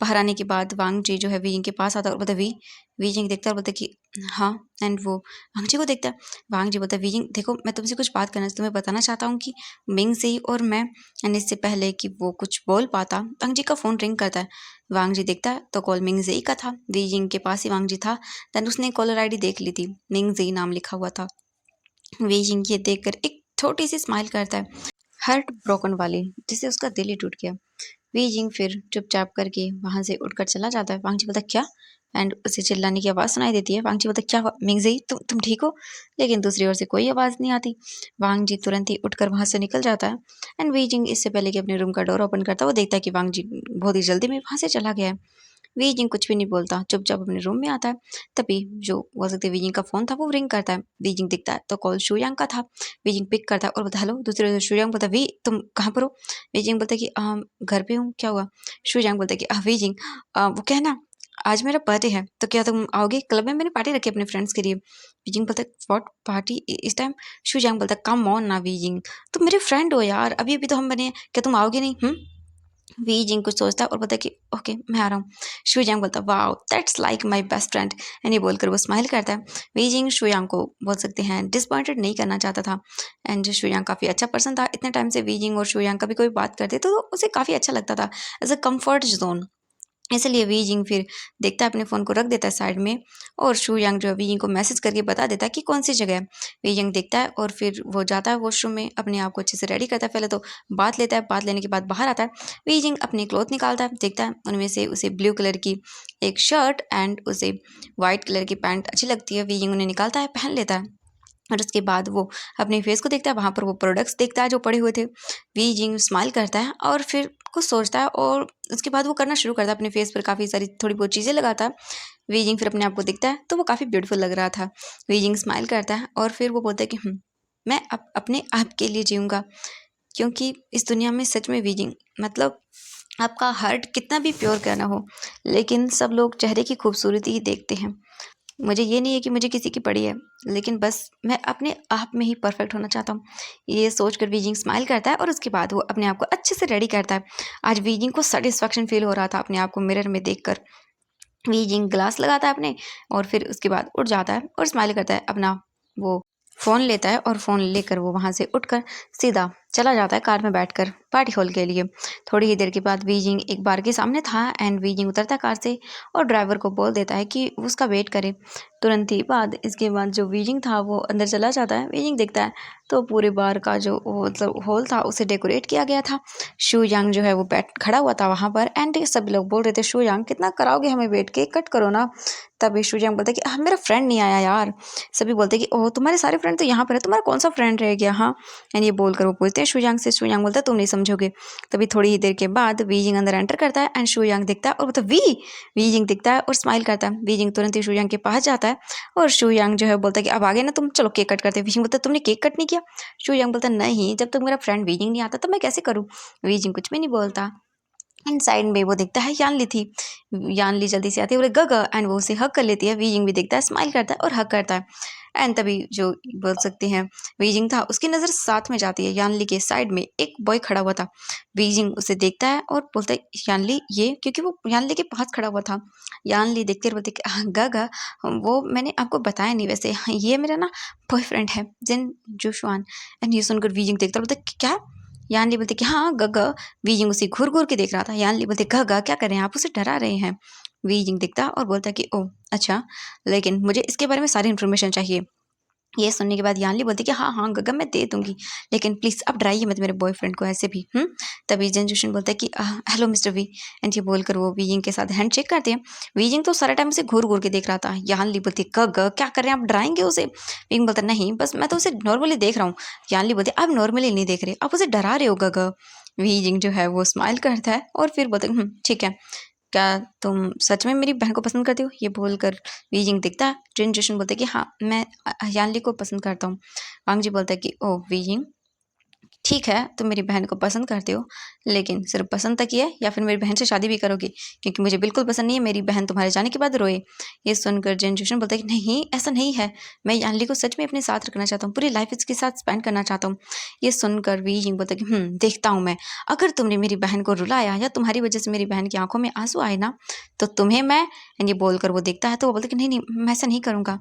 बाहर आने के बाद वांग जी जो है वीजिंग के पास आता है और बोलता है वीजिंग देखता है और बोलता है कि हाँ। एंड वो वांग जी को देखता है। वांग जी बोलता है वीजिंग देखो, मैं तुमसे कुछ बात करना तुम्हें बताना चाहता हूँ कि मिंग से और मैं, एंड इससे पहले कि वो कुछ बोल पाता वांग जी का फ़ोन रिंग करता है। वांग जी देखता है तो कॉल मिंग जेई का था। वीजिंग के पास ही वांग जी था। दैन उसने कॉलर आईडी देख ली थी, मिंग जेई नाम लिखा हुआ था। वीजिंग ये देखकर एक छोटी सी स्माइल करता है, हार्ट ब्रोकन वाली, जिससे उसका दिल ही टूट गया। वीजिंग फिर चुपचाप करके वहाँ से उठकर चला जाता है। वांग जी बोलता क्या, एंड उसे चिल्लाने की आवाज़ सुनाई देती है। वांग जी बोलता क्या हुआ मिंगज़ी, तुम ठीक हो? लेकिन दूसरी ओर से कोई आवाज़ नहीं आती। वांग जी तुरंत ही उठकर वहाँ से निकल जाता है एंड वीजिंग इससे पहले कि अपने रूम का डोर ओपन करता है वो देखता है कि वांग जी बहुत ही जल्दी में वहाँ से चला गया है। वीजिंग कुछ भी नहीं बोलता, चुपचाप अपने रूम में आता है। तभी जो बोल सकते हैं वीजिंग का फ़ोन था वो रिंग करता है। वीजिंग दिखता है तो कॉल शुयांग का था। वीजिंग पिक करता है और बोलता हेलो। दूसरी ओर से शुयांग बोलता वी तुम कहाँ पर हो? वीजिंग बोलता है कि घर पे हूँ, क्या हुआ? शुयांग बोलता है कि वीजिंग वो क्या है ना, आज मेरा बर्थडे है तो क्या तुम आओगे? क्लब में मैंने पार्टी रखी है अपने फ्रेंड्स के लिए। वीजिंग बोलता है व्हाट पार्टी इस टाइम? शुयांग बोलता है कम ऑन ना वीजिंग, तुम मेरे फ्रेंड हो यार, अभी अभी तो हम बने हैं, क्या तुम आओगे नहीं? वीजिंग कुछ सोचता है और बोलता है कि ओके मैं आ रहा हूँ। शुयांग बोलता है wow that's like my best friend, and ये बोलकर वो स्माइल करता है। वीजिंग शुयांग को बोल सकते हैं डिसपॉइंटेड नहीं करना चाहता था एंड शुयांग काफ़ी अच्छा पर्सन था। इतने टाइम से वीजिंग और शुयांग कभी कोई बात करते तो उसे काफ़ी अच्छा लगता था, एज अ कम्फर्ट जोन। इसलिए वीजिंग फिर देखता है अपने फ़ोन को रख देता है साइड में और शुयांग जो है वीजिंग को मैसेज करके बता देता है कि कौन सी जगह है। वीजिंग देखता है और फिर वो जाता है वॉशरूम में, अपने आप को अच्छे से रेडी करता है। पहले तो बात लेता है, बात लेने के बाद बाहर आता है। वीजिंग अपने क्लॉथ निकालता है, देखता है उनमें से उसे ब्लू कलर की एक शर्ट एंड उसे वाइट कलर की पैंट अच्छी लगती है। वीजिंग उन्हें निकालता है, पहन लेता है और उसके बाद वो अपने फेस को देखता है, वहाँ पर वो प्रोडक्ट्स देखता है जो पड़े हुए थे। वीजिंग स्माइल करता है और फिर कुछ सोचता है और उसके बाद वो करना शुरू करता है, अपने फेस पर काफ़ी सारी थोड़ी बहुत चीज़ें लगाता है। वीजिंग फिर अपने आप को देखता है तो वो काफ़ी ब्यूटीफुल लग रहा था। वीजिंग स्माइल करता है और फिर वो बोलता है कि मैं अपने आप के लिए जीऊँगा, क्योंकि इस दुनिया में सच में वीजिंग मतलब आपका हार्ट कितना भी प्योर क्यों ना हो, लेकिन सब लोग चेहरे की खूबसूरती ही देखते हैं। मुझे ये नहीं है कि मुझे किसी की पड़ी है, लेकिन बस मैं अपने आप में ही परफेक्ट होना चाहता हूँ। ये सोचकर वीजिंग स्माइल करता है और उसके बाद वो अपने आप को अच्छे से रेडी करता है। आज वीजिंग को सैटिस्फैक्शन फील हो रहा था अपने आप को मिरर में देखकर। वीजिंग ग्लास लगाता है अपने और फिर उसके बाद उठ जाता है और स्माइल करता है। अपना वो फ़ोन लेता है और फ़ोन लेकर वो वहाँ से उठकर सीधा चला जाता है कार में बैठकर पार्टी हॉल के लिए। थोड़ी ही देर के बाद वीजिंग एक बार के सामने था एंड वीजिंग उतरता है कार से और ड्राइवर को बोल देता है कि वो उसका वेट करे। तुरंत ही बाद इसके बाद जो वीजिंग था वो अंदर चला जाता है। वीजिंग देखता है तो पूरे बार का जो वो मतलब हॉल था उसे डेकोरेट किया गया था। शू यांग जो है वो बैठ खड़ा हुआ था वहाँ पर एंड सभी लोग बोल रहे थे शू यांग कितना कराओगे हमें वेट, केक कट करो ना। तभी शू यांग बोलता है कि मेरा फ्रेंड नहीं आया यार। सभी बोलते हैं कि ओह तुम्हारे सारे फ्रेंड तो यहाँ पर है, तुम्हारा कौन सा फ्रेंड रह गया? हाँ। एंड ये बोलकर वो पूछते हैं शुयांग से। शुयांग बोलता है तुम नहीं समझोगे। तभी थोड़ी ही देर के बाद वीजिंग अंदर एंटर करता है एंड शुयांग दिखता है और बोलता है वीजिंग दिखता है और स्माइल करता है। वीजिंग तुरंत ही शुयांग के पास जाता है और शुयांग जो है बोलता है कि अब आगे ना तुम, चलो केक कट करते हैं। वीजिंग बोलता है तुमने केक कट नहीं किया? शुयांग बोलता है नहीं, जब तक मेरा फ्रेंड वीजिंग नहीं आता तो मैं कैसे करूँ? वीजिंग कुछ भी नहीं बोलता एंड साइड में वो दिखता है यानली थी। यानली जल्दी से आती है, बोले ग एंड वो उसे हक कर लेती है। वीजिंग भी दिखता है, स्माइल करता है और हक करता है। एंड तभी जो बोल सकते हैं वीजिंग था उसकी नज़र साथ में जाती है यानली के साइड में एक बॉय खड़ा हुआ था। वीजिंग उसे देखता है और बोलता है यानली ये, क्योंकि वो यानली के पास खड़ा हुआ था। यानली देखते बोलते कि ग वो मैंने आपको बताया नहीं वैसे, ये मेरा ना बॉयफ्रेंड है जिन जोशुआन। एंड ये सुनकर वीजिंग देखता बोलता क्या? यानली बोलती कि हाँ गग। वीजिंग उसे घूर घूर के देख रहा था। यानली बोलते गग क्या कर रहे हैं आप, उसे डरा रहे हैं। वीजिंग दिखता और बोलता कि ओह अच्छा, लेकिन मुझे इसके बारे में सारी इन्फॉर्मेशन चाहिए। ये सुनने के बाद यानली बोलती कि हाँ हाँ गगन मैं दे दूंगी, लेकिन प्लीज़ अब डराइए मत मेरे बॉयफ्रेंड को ऐसे भी। तभी जनजूशन बोलता है कि हेलो मिस्टर वी, एंड ये बोलकर वो वीजिंग के साथ हैंड शेक करते हैं। वीजिंग तो सारा टाइम उसे घूर घूर के देख रहा था। यानली बोलती गग क्या कर रहे हैं आप, डराएंगे उसे? वीजिंग बोलता नहीं बस मैं तो उसे नॉर्मली देख रहा हूँ। यानली बोलती आप नॉर्मली नहीं देख रहे, आप उसे डरा रहे हो गग। वीजिंग जो है वो स्माइल करता है और फिर बोलते ठीक है। क्या तुम सच में मेरी बहन को पसंद करती हो? ये बोलकर वीजिंग दिखता है। जिन जोशन बोलते हैं कि हाँ, मैं यानली को पसंद करता हूँ। वांग जी बोलता है कि ओह वीजिंग, ठीक है, तुम मेरी बहन को पसंद करते हो, लेकिन सिर्फ पसंद तक ही है या फिर मेरी बहन से शादी भी करोगी? क्योंकि मुझे बिल्कुल पसंद नहीं है मेरी बहन तुम्हारे जाने के बाद रोए। ये सुनकर जिन जोशन बोलता है कि नहीं, ऐसा नहीं है, मैं यानली को सच में अपने साथ रखना चाहता हूँ, पूरी लाइफ इसके साथ स्पेंड करना चाहता हूँ। ये सुनकर वी जिंग बोलता है कि देखता हूँ मैं, अगर तुमने मेरी बहन को रुलाया या तुम्हारी वजह से मेरी बहन की आंखों में आंसू आए ना, तो तुम्हें मैं, एंड ये बोलकर वो देखता है तो वो बोलता है कि नहीं नहीं, मैं ऐसा नहीं करूँगा।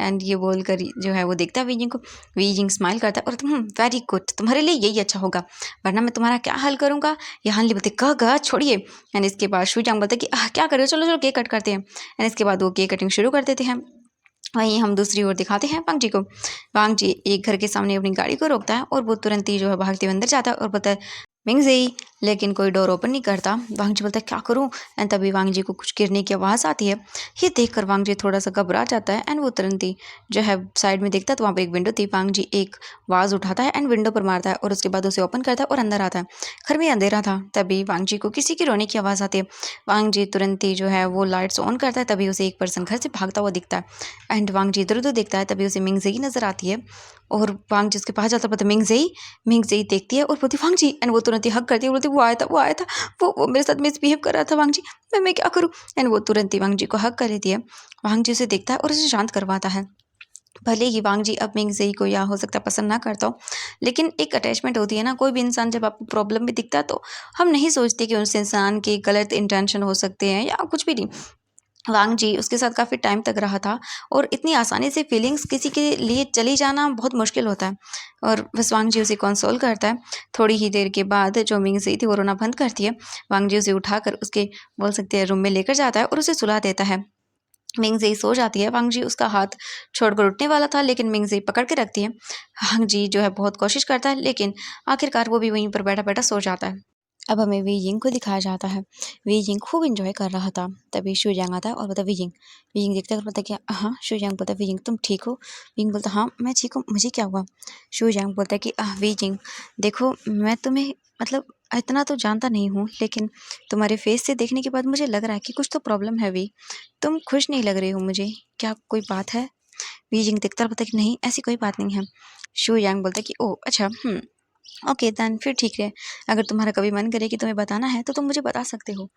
एंड ये बोलकर जो है वो देखता है वीजिंग को। वीजिंग स्माइल करता है और वेरी गुड, तुम्हारे लिए यही अच्छा होगा, वरना मैं तुम्हारा क्या हल करूँगा। ये हानली बोलते ग छोड़िए। एंड इसके बाद शुजांग बोलता है कि क्या कर रहे हो, चलो चलो केक कट करते हैं। एंड इसके बाद वो केक कटिंग शुरू कर देते हैं। वहीं हम दूसरी ओर दिखाते हैं वांग जी को। वांग जी एक घर के सामने अपनी गाड़ी को रोकता है और वो तुरंत ही जो है भागते हुए अंदर जाता है और बोलता है मिंगजी, लेकिन कोई डोर ओपन नहीं करता। वांग जी बोलता है क्या करूं? एंड तभी वांग जी को कुछ गिरने की आवाज़ आती है। ये देखकर वांग जी थोड़ा सा घबरा जाता है एंड वो तुरंत ही जो है साइड में देखता है तो वहाँ पर एक विंडो थी। वांग जी एक वाज उठाता है एंड विंडो पर मारता है और उसके बाद उसे ओपन करता है और अंदर आता है। घर में अंधेरा था। तभी वांग जी को किसी की रोने की आवाज़ आती है। वांग जी तुरंत ही जो है वो लाइट्स ऑन करता है। तभी उसे एक पर्सन घर से भागता हुआ दिखता है एंड वांग जी इधर उधर देखता है। तभी उसे मिंगजी नजर आती है और वांग जी उसके पास जाता है। पता मिंगजी देखती है और बोलती वांग जी, एंड वो तुरंत ही हक करती है। बोलती वो आया था, वो मेरे साथ मिसबिहेव कर रहा था वांग जी, मैं क्या करूँ? एंड वो तुरंत ही वांग जी को हक कर लेती है। वांग जी उसे देखता है और उसे शांत करवाता है। भले ही वांग जी अब मिंगजी को या हो सकता है पसंद ना करता हो, लेकिन एक अटैचमेंट होती है ना। कोई भी इंसान जब आपको प्रॉब्लम में दिखता है तो हम नहीं सोचते कि उस इंसान के गलत इंटेंशन हो सकते हैं या कुछ भी नहीं। वांग जी उसके साथ काफ़ी टाइम तक रहा था और इतनी आसानी से फीलिंग्स किसी के लिए चली जाना बहुत मुश्किल होता है। और बस वांग जी उसे कंसोल करता है। थोड़ी ही देर के बाद जो मिंगजी थी वो रोना बंद करती है। वांग जी उसे उठाकर उसके बोल सकते हैं रूम में लेकर जाता है और उसे सुला देता है। मिंगजी सो जाती है। वांग जी उसका हाथ छोड़कर उठने वाला था लेकिन मिंगजी पकड़ के रखती है। वांग जी जो है बहुत कोशिश करता है लेकिन आखिरकार वो भी वहीं पर बैठा बैठा सो जाता है। अब हमें वी जिंग को दिखाया जाता है। वी जिंग खूब एंजॉय कर रहा था। तभी शू यांग आता है और बोलता वी जिंग देखता है, बोलता क्या हाँ। शू यांग बोलता वी जिंग तुम ठीक हो? वी जिंग बोलता हाँ मैं ठीक हूँ, मुझे क्या हुआ? शू यांग बोलता है कि वी जिंग देखो, मैं तुम्हें मतलब इतना तो जानता नहीं हूँ, लेकिन तुम्हारे फेस से देखने के बाद मुझे लग रहा है कि कुछ तो प्रॉब्लम है। वी तुम खुश नहीं लग रही हो मुझे, क्या कोई बात है? वी जिंग देखता है, बोलता कि नहीं ऐसी कोई बात नहीं है। शू यांग बोलता है कि ओह अच्छा, ओके देन फिर ठीक है, अगर तुम्हारा कभी मन करे कि तुम्हें बताना है तो तुम मुझे बता सकते हो।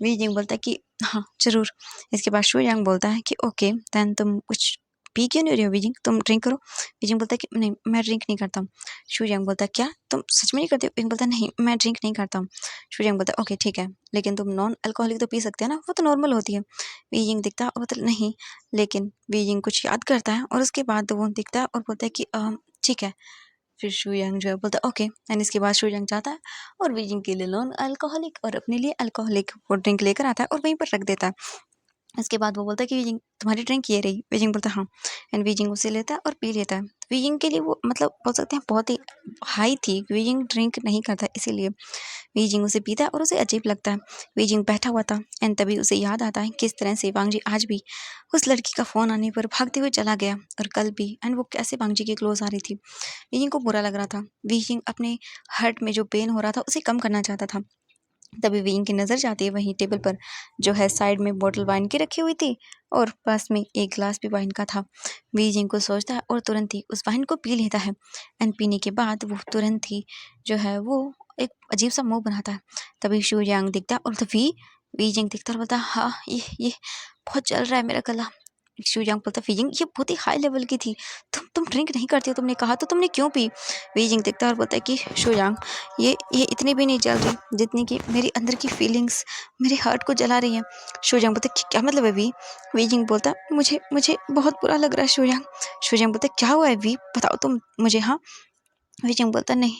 वी जिंग बोलता है कि हाँ ज़रूर। इसके बाद शू यांग बोलता है कि ओके देन तुम कुछ पी क्यों नहीं रही हो वी जिंग, तुम ड्रिंक करो। वी जिंग बोलता है कि नहीं मैं ड्रिंक नहीं करता हूँ। शू यांग बोलता है क्या तुम सच में नहीं करते हो? वी जिंग बोलता है नहीं मैं ड्रिंक नहीं करता हूँ। शू यांग बोलता है ओके ठीक है, लेकिन तुम नॉन अल्कोहलिक तो पी सकते हैं ना, वो तो नॉर्मल होती है। वी जिंग दिखता है और बोलता है नहीं, लेकिन वी जिंग कुछ याद करता है और उसके बाद वो दिखता है और बोलता है कि ठीक है। फिर शू यंग जो है बोलता है ओके, एंड इसके बाद शू यंग जाता है और वीजिंग के लिए नॉन अल्कोहलिक और अपने लिए अल्कोहलिक वो ड्रिंक लेकर आता है और वहीं पर रख देता है। इसके बाद वो बोलता है कि वीजिंग तुम्हारी ड्रिंक ये रही। वीजिंग बोलता है हाँ, एंड वीजिंग उसे लेता है और पी लेता है। वीजिंग के लिए वो मतलब बोल सकते हैं बहुत ही हाई थी। वीजिंग ड्रिंक नहीं करता इसीलिए वीजिंग उसे पीता है और उसे अजीब लगता है। वीजिंग बैठा हुआ था एंड तभी उसे याद आता है किस तरह से वांग जी आज भी उस लड़की का फ़ोन आने पर भागते हुए चला गया और कल भी, एंड वो कैसे वांग जी के क्लोज आ रही थी। वीजिंग को बुरा लग रहा था। वीजिंग अपने हार्ट में जो पेन हो रहा था उसे कम करना चाहता था। तभी वीइंग की नज़र जाती है वहीं टेबल पर जो है साइड में बोतल वाइन की रखी हुई थी और पास में एक ग्लास भी वाइन का था। वीजिंग को सोचता है और तुरंत ही उस वाइन को पी लेता है एंड पीने के बाद वो तुरंत ही जो है वो एक अजीब सा मुंह बनाता है। तभी शू यांग दिखता है और तभी वीजिंग दिखता है और बोलता है हाँ ये बहुत जल रहा है मेरा गला। शू यांग बोलता है वीजिंग ये बहुत ही हाई लेवल की थी, तुम ड्रिंक नहीं करती हो, तुमने कहा तो तुमने क्यों पी? वीजिंग दिखता है और बोलता है कि शू यांग ये इतनी भी नहीं जल रही जितनी कि मेरी अंदर की फीलिंग्स मेरे हार्ट को जला रही हैं। शूजंग बोलता है क्या मतलब है वी? वीजिंग बोलता है मुझे मुझे बहुत बुरा लग रहा है शूजंग। शूजंग बोलता है क्या हुआ है वी, बताओ तुम मुझे। हाँ, वीजिंग बोलता नहीं,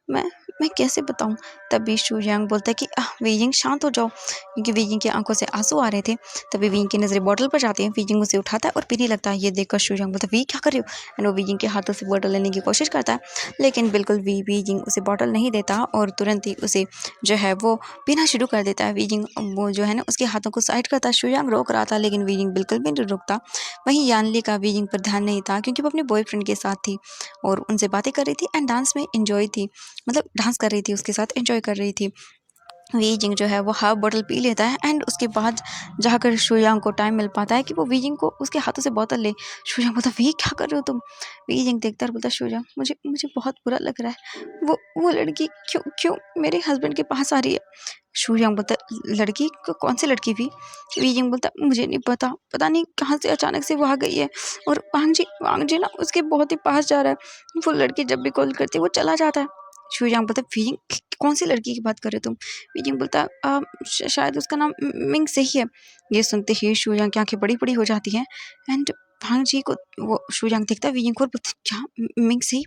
मैं मैं कैसे बताऊं? तभी शूयांग बोलता है कि वीजिंग शांत हो जाओ, क्योंकि वीजिंग की आंखों से आंसू आ रहे थे। तभी वीजिंग की नज़रें बॉटल पर जाती हैं। वीजिंग उसे उठाता है और पीने लगता है। ये देखकर शूयांग बोलता है वी क्या कर रहे हो? एंड वो वीजिंग के हाथों से बॉटल लेने की कोशिश करता है लेकिन बिल्कुल भी वीजिंग उसे बॉटल नहीं देता और तुरंत ही उसे जो है वो पीना शुरू कर देता है। वीजिंग वो जो है ना उसके हाथों को साइड करता है। शूयांग रोक रहा था लेकिन वीजिंग बिल्कुल भी नहीं रुकता। वहीं यानली का वीजिंग पर ध्यान नहीं था क्योंकि वो अपने बॉयफ्रेंड के साथ थी और उनसे बातें कर रही थी एंड डांस में एंजॉय थी, मतलब डांस कर रही थी उसके साथ एंजॉय कर रही थी। वी जिंग जो है वो हाफ बोतल पी लेता है एंड उसके बाद जाकर शुयांग को टाइम मिल पाता है कि वो वी जिंग को उसके हाथों से बोतल ले। शुयांग बोलता वी क्या कर रहे हो तुम। वी जिंग देखता है और बोलता शुयांग मुझे मुझे बहुत बुरा लग रहा है, वो लड़की क्यों क्यों मेरे हस्बैंड के पास आ रही है। शुयांग बोलता लड़की कौन सी लड़की भी। वी जिंग बोलता मुझे नहीं पता, पता नहीं कहाँ से अचानक से वो आ गई है और वांग जी ना उसके बहुत ही पास जा रहा है। वो लड़की जब भी कॉल करती है वो चला जाता है। शुयांग बोलता वी जिंग कौन सी लड़की की बात कर रहे हो तुम। बीजिंग बोलता शायद उसका नाम मिंग सही है। ये सुनते ही शुयांग की आंखें बड़ी बड़ी हो जाती हैं एंड भांग जी को वो शुयांग देखता है बीजिंग को और बोलता क्या मिंग सही।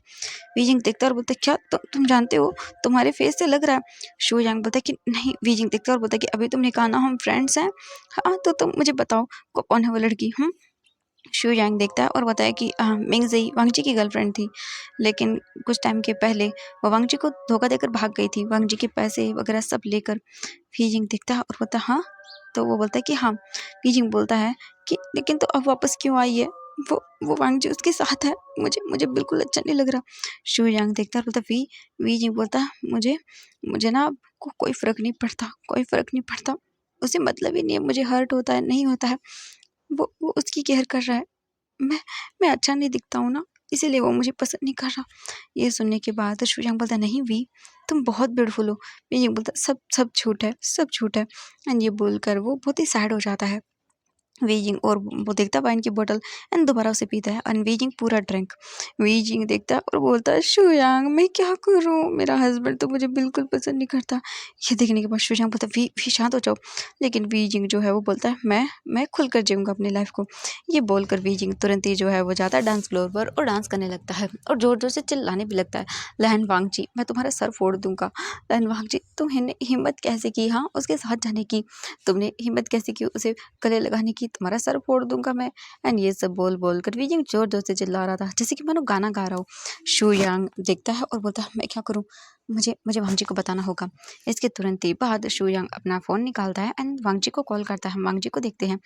बीजिंग देखता है और बोलता क्या तुम जानते हो, तुम्हारे फेस से लग रहा है। शुयांग बोलता है कि नहीं। बीजिंग देखता है और बोलता है कि अभी तुमने कहा ना हम फ्रेंड्स हैं। हाँ तो तुम मुझे बताओ कौन है वो लड़की। शू यांग देखता है और बताया कि मिंग ज़ई वांगजी की गर्लफ्रेंड थी, लेकिन कुछ टाइम के पहले वो वांगजी को धोखा देकर भाग गई थी, वांगजी के पैसे वगैरह सब लेकर। फीजिंग देखता है और बोलता है हाँ। तो वो बोलता है कि हाँ। फीजिंग बोलता है कि लेकिन तो अब वापस क्यों आई है, वो वांगजी उसके साथ है, मुझे मुझे बिल्कुल अच्छा नहीं लग रहा। शू यांग देखता है और बोलता वी जी बोलता है मुझे मुझे ना कोई फ़र्क नहीं पड़ता, कोई फ़र्क नहीं पड़ता, उसे मतलब ही नहीं है मुझे हर्ट होता है नहीं होता है, वो उसकी केयर कर रहा है। मैं मैं अच्छा नहीं दिखता हूँ ना, इसीलिए वो मुझे पसंद नहीं कर रहा। ये सुनने के बाद शुयांग बोलता नहीं वी तुम बहुत ब्यूटीफुल हो। वी बोलता सब सब झूठ है, सब झूठ है। एंड ये बोलकर वो बहुत ही सैड हो जाता है। वीजिंग और वो देखता है वाइन की बोतल एंड दोबारा उसे पीता है और वीजिंग पूरा ड्रिंक। वीजिंग देखता है और बोलता है शुयांग मैं क्या करूँ, मेरा हस्बैंड तो मुझे बिल्कुल पसंद नहीं करता। ये देखने के बाद शुयांग बोलता है वी शांत हो जाओ। लेकिन वीजिंग जो है वो बोलता है मैं खुल कर जीऊँगा अपनी लाइफ को। ये बोलकर वीजिंग तुरंत ही जो है वो जाता है डांस फ्लोर पर और डांस करने लगता है और ज़ोर ज़ोर से चिल्लाने भी लगता है लहन वांगजी मैं तुम्हारा सर फोड़ दूंगा। लहन वांगजी तुमने हिम्मत कैसे की हाँ उसके साथ जाने की, तुमने हिम्मत कैसे की उसे गले लगाने की, तुम्हारा सर फोड़ दूंगा मैं। एंड ये सब बोल बोल कर वीजिंग जोर जोर से चिल्ला रहा था जैसे कि मानो गाना गा रहा हो। शू यांग देखता है और बोलता है मैं क्या करूँ, मुझे मुझे वांगजी को बताना होगा। इसके तुरंत ही बाद शू यांग अपना फ़ोन निकालता है एंड वांगजी को कॉल करता है। वांगजी को देखते हैं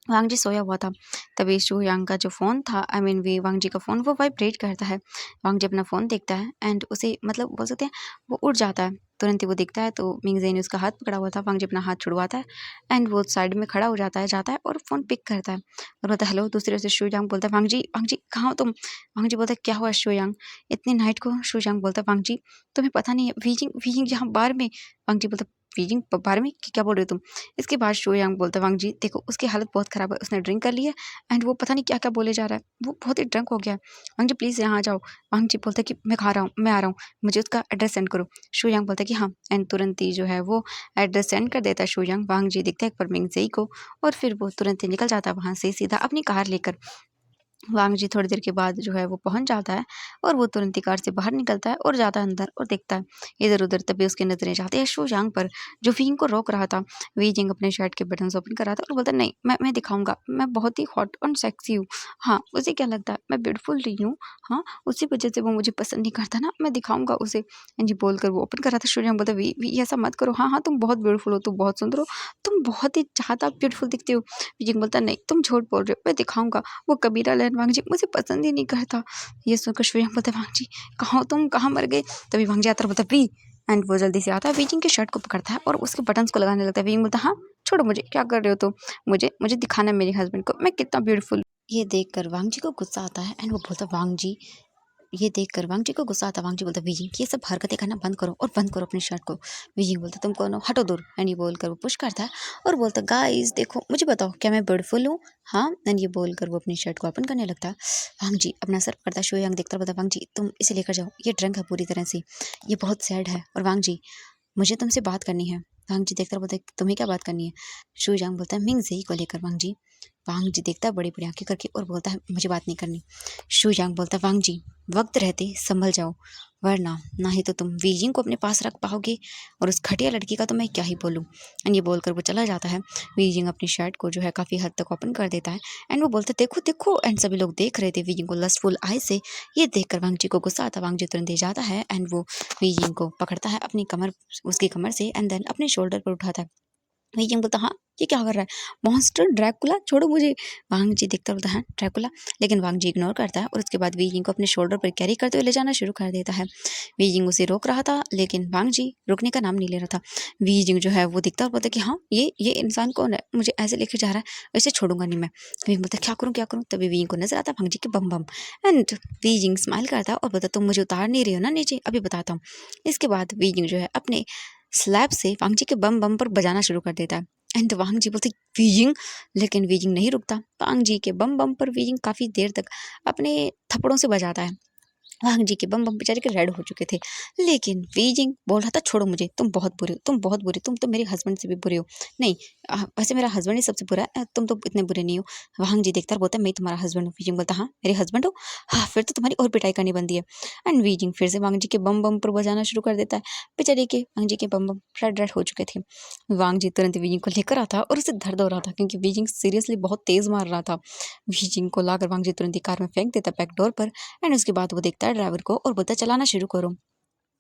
वांगजी सोया हुआ था। तभी शू यांग का जो फ़ोन था आई मीन वी वांगजी का फ़ोन वो वाइब्रेट करता है। वांगजी अपना फ़ोन देखता है एंड उसे मतलब बोल सकते हैं वो उठ जाता है। तुरंत ही वो देखता है तो मिंगज़े ने उसका हाथ पकड़ा हुआ था। वांगजी अपना हाथ छुड़वाता है एंड वो साइड में खड़ा हो जाता है और फ़ोन पिक करता है और बोलता है हेलो। दूसरे से शू यांग बोलता है वांगजी वांगजी कहाँ हो तुम। वांगजी बोलता है क्या हुआ शू यांग इतनी नाइट को। शू यांग बोलता है वांगजी तुम्हें पता नहीं है वीजिंग वीजिंग यहाँ बार में। वांगजी बोलता वीजिंग बार में क्या बोल रहे हो तुम। इसके बाद शो यांग बोलता है वांगजी देखो उसकी हालत बहुत ख़राब है, उसने ड्रिंक कर ली है एंड वो पता नहीं क्या क्या बोले जा रहा है, वो बहुत ही ड्रंक हो गया है। वांगजी प्लीज़ यहाँ आ जाओ। वांगजी बोलता है कि मैं खा रहा हूँ मैं आ रहा हूँ, मुझे उसका एड्रेस सेंड करो। शो यांग बोलता है कि हाँ एंड तुरंत ही जो है वो एड्रेस सेंड कर देता है शो यांग। वांगजी दिखता है एक बार मिंगज़ई को और फिर वो तुरंत ही निकल जाता है वहाँ से सीधा अपनी कार लेकर। वांगजी थोड़ी देर के बाद जो है वो पहुंच जाता है और वो तुरंत ही कार से बाहर निकलता है और जाता है अंदर और देखता है इधर उधर। तभी उसकी नजरें जाती है शू यांग पर जो वीइंग को रोक रहा था। वी जिंग अपने शर्ट के बटन ओपन कर रहा था और बोलता नहीं मैं दिखाऊंगा मैं बहुत ही हॉट और सेक्सी हूँ। हाँ उसे क्या लगता है मैं ब्यूटीफुल रही हूँ। हाँ उसी वजह से वो मुझे पसंद नहीं करता ना, मैं दिखाऊंगा उसे। जी बोलकर वो ओपन कर रहा था। शू यांग बोलता वी ऐसा मत करो। हाँ तुम बहुत ब्यूटीफुल हो, तुम बहुत सुंदर हो, तुम बहुत ही ज़्यादा ब्यूटीफुल दिखते हो। वी जिंग बोलता नहीं तुम झूठ बोल रहे हो, मैं दिखाऊंगा। वो कबीरा लहन वांगजी मुझे पसंद ही नहीं करता। ये सुनकर शुयांग बोलता है वांगजी कहाँ हो तुम, कहाँ मर गए। तभी वांगजी आता है बोलता वी एंड वो जल्दी से आता है वीजिंग की शर्ट को पकड़ता है और उसके बटन्स को लगाने लगता है। वीजिंग बोलता है हाँ छोड़ो मुझे, क्या कर रहे हो तुम, मुझे मुझे दिखाना है मेरे हस्बैंड को मैं कितना ब्यूटीफुल। ये देखकर वांगजी को गुस्सा आता है एंड वो बोलता है वांगजी ये देखकर वांगजी को गुस्सा आता है। वांगजी बोलता वीजिंग ये सब हरकतें करना बंद करो और बंद करो अपनी शर्ट को। वीजिंग बोलता तुम कौन हो, हटो दूर। एंड ये बोलकर वो पुश करता है और बोलता गाइस देखो मुझे बताओ क्या मैं ब्यूटीफुल हूँ। हाँ एंड ये बोलकर वो अपनी शर्ट को ओपन करने लगता है। वांगजी अपना सर पकड़ता है। शो यांग देखता बोलता वांगजी तुम इसे लेकर जाओ, ये ड्रंक है पूरी तरह से, ये बहुत सैड है और वांगजी मुझे तुमसे बात करनी है। वांगजी देखता बोलता तुम्हें क्या बात करनी है। शू यांग बोलता है मिंगज़ई को लेकर वांगजी। वांगजी देखता है बड़ी बड़ी आंखें करके और बोलता है मुझे बात नहीं करनी। शू यांग बोलता है वांगजी वक्त रहते संभल जाओ वरना ना ही तो तुम वीजिंग को अपने पास रख पाओगे और उस घटिया लड़की का तो मैं क्या ही बोलूँ। एंड ये बोलकर वो चला जाता है। वीजिंग अपनी शर्ट को जो है काफ़ी हद तक ओपन कर देता है एंड वो बोलता है देखो देखो। एंड सभी लोग देख रहे थे वीजिंग को लस्टफुल आई से। ये देखकर वांगजी को गुस्सा आता है। वांगजी तुरंत दे जाता है एंड वो वीजिंग को पकड़ता है अपनी कमर उसकी कमर से एंड देन अपने शोल्डर पर उठाता है। वीजिंग बोलता हाँ ये क्या कर रहा है, मॉन्स्टर ड्रैकुला छोड़ो मुझे। वांग जी देखता बोलता है ड्रैकुला, लेकिन वांग जी इग्नोर करता है और उसके बाद वीजिंग को अपने शोल्डर पर कैरी करते हुए ले जाना शुरू कर देता है। वीजिंग उसे रोक रहा था लेकिन वांग जी रुकने का नाम नहीं ले रहा था। वीजिंग जो है वो दिखता और बोलता कि हाँ ये इंसान कौन है, मुझे ऐसे लेके जा रहा है, इसे छोड़ूंगा नहीं मैं। वीजिंग बोलता क्या करूँ, तभी वीजिंग को नजर आता है वांग जी के बम बम। एंड वीजिंग स्माइल करता है और बोलता तुम मुझे उतार नहीं रही हो ना नीचे, अभी बताता हूँ। इसके बाद वीजिंग जो है अपने स्लैब से वांग जी के बम बम पर बजाना शुरू कर देता है। एंड वांग जी बोलते वीजिंग, लेकिन वीजिंग नहीं रुकता। वांग जी के बम बम पर वीजिंग काफी देर तक अपने थप्पड़ों से बजाता है। वांग जी के बम बम बेचारे के रेड हो चुके थे, लेकिन वीजिंग बोल रहा था छोड़ो मुझे, तुम बहुत बुरे हो, तुम बहुत बुरे, तुम तो मेरे हस्बैंड से भी बुरे हो। नहीं, वैसे मेरा हस्बैंड ही सबसे बुरा है, तुम तो इतने बुरे नहीं हो। वांग जी देखता और बोलता मैं तुम्हारा हस्बैंड हूँ। वीजिंग बोलता हाँ मेरे हस्बैंड हो, हाँ फिर तो तुम्हारी और पिटाई करनी बनती है। एंड वीजिंग फिर से वांग जी के बम बम पर बजाना शुरू कर देता है। बेचारे के वांग जी के बम बम रेड रेड हो चुके थे। वांग जी तुरंत वीजिंग को लेकर आता और उसे दर्द हो रहा था क्योंकि वीजिंग सीरियसली बहुत तेज मार रहा था। वीजिंग को लाकर वांग जी तुरंत ही कार में फेंक देता बैक डोर पर। एंड उसके बाद वो देखता है ड्राइवर को और बोलता है चलाना शुरू करो,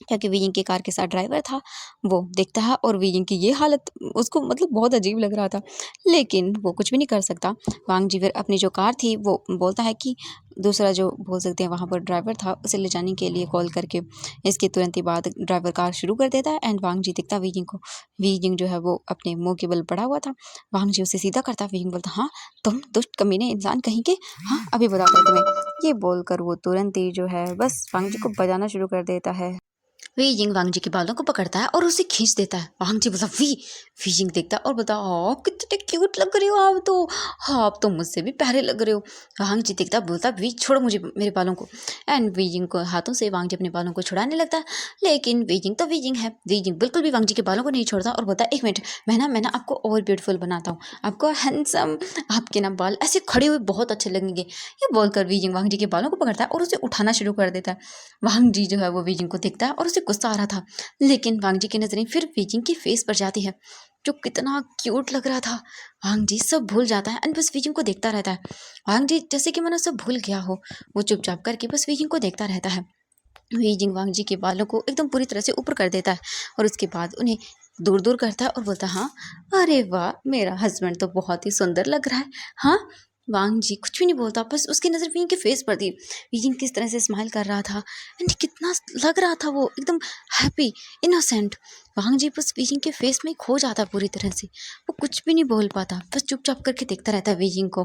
क्योंकि वीजिंग की कार के साथ ड्राइवर था। वो देखता है और वीजिंग की ये हालत उसको मतलब बहुत अजीब लग रहा था, लेकिन वो कुछ भी नहीं कर सकता। वांग जी फिर अपनी जो कार थी वो बोलता है कि दूसरा जो बोल सकते हैं वहाँ पर ड्राइवर था उसे ले जाने के लिए कॉल करके। इसके तुरंत ही बाद ड्राइवर कार शुरू कर देता है। एंड वांग जी दिखता वीजिंग को। वीजिंग जो है वो अपने मुंह के बल पड़ा हुआ था। वांग जी उसे सीधा करता। वीजिंग बोलता हाँ तुम दुष्ट कमीने इंसान कहीं के, हाँ अभी बताता हूँ तुम्हें। ये बोलकर वो तुरंत ही जो है बस वांग जी को बजाना शुरू कर देता है। वीजिंग वांग जी के बालों को पकड़ता है और उसे खींच देता है। वांग जी बोलता वीजिंग देखता और बोलता कितने क्यूट लग रही हो आप तो, हाँ आप तो मुझसे भी प्यारे लग रहे हो। वांग जी देखता बोलता वी छोड़ो मुझे मेरे बालों को। एंड वीजिंग को हाथों से वांग जी अपने बालों को छुड़ाने लगता है, लेकिन वीजिंग तो वीजिंग है। वीजिंग बिल्कुल भी वांग जी के बालों को नहीं छोड़ता और बोलता एक मिनट, मैं ना आपको और ब्यूटीफुल बनाता हूँ, आपको हैंडसम, आपके ना बाल ऐसे खड़े हुए बहुत अच्छे लगेंगे। ये बोलकर वीजिंग वांग जी के बालों को पकड़ता है और उसे उठाना शुरू कर देता है। वांग जी जो है वो वीजिंग को देखता है और उसे गुस्सा आ रहा था, लेकिन वांग जी की नजरें फिर वीजिंग की फेस पर जाती है जो कितना क्यूट लग रहा था। वांग जी सब भूल जाता है एंड बस वीजिंग को देखता रहता है। वांग जी जैसे कि मैंने सब भूल गया हो, वो चुपचाप करके बस वीजिंग को देखता रहता है। वीजिंग वांग जी के बालों को एकदम पूरी तरह से ऊपर कर देता है और उसके बाद उन्हें दूर दूर करता है और बोलता हाँ अरे वाह मेरा हस्बैंड तो बहुत ही सुंदर लग रहा है। हाँ, वांग जी कुछ भी नहीं बोलता, बस उसकी नज़र वीजिंग के फेस पर थी। वीजिंग किस तरह से स्माइल कर रहा था एंड कितना लग रहा था वो एकदम हैप्पी, इनोसेंट। वांग जी बस वीजिंग के फेस में ही खो जाता पूरी तरह से। वो कुछ भी नहीं बोल पाता, बस चुपचाप करके देखता रहता है वीजिंग को।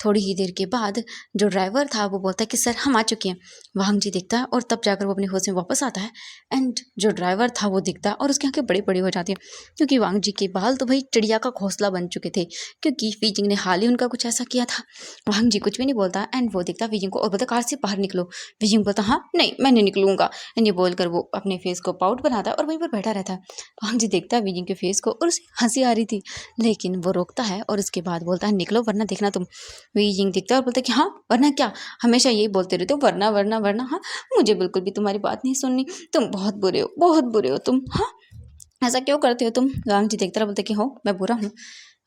थोड़ी ही देर के बाद जो ड्राइवर था वो बोलता है कि सर हम आ चुके हैं। वांग जी देखता है और तब जाकर वो अपने होश में वापस आता है। एंड जो ड्राइवर था वो दिखता है और उसकी आंखें बड़ी बड़ी हो जाती है, क्योंकि वांग जी के बाल तो भाई चिड़िया का घोंसला बन चुके थे, क्योंकि वीजिंग ने हाल ही उनका कुछ ऐसा किया था। वांग जी कुछ भी नहीं बोलता एंड वो दिखता वीजिंग को और बोलता कार से बाहर निकलो। वीजिंग बोलता हाँ नहीं मैं नहीं निकलूंगा। एंड ये बोलकर वो अपने फेस को पाउट बनाता है और वहीं पर बैठा रहता है। वांग जी देखता है वीजिंग के फेस को और उसे हंसी आ रही थी, लेकिन वो रोकता है और उसके बाद बोलता है निकलो वरना देखना तुम। वीजिंग दिखता है और बोलता है कि हाँ वरना क्या, हमेशा यही बोलते रहते हो वरना वरना वरना, हाँ मुझे बिल्कुल भी तुम्हारी बात नहीं सुननी, तुम बहुत बुरे हो तुम, हाँ ऐसा क्यों करते हो तुम। वांग जी देखता रहा, बोलते कि हो मैं बुरा हूँ।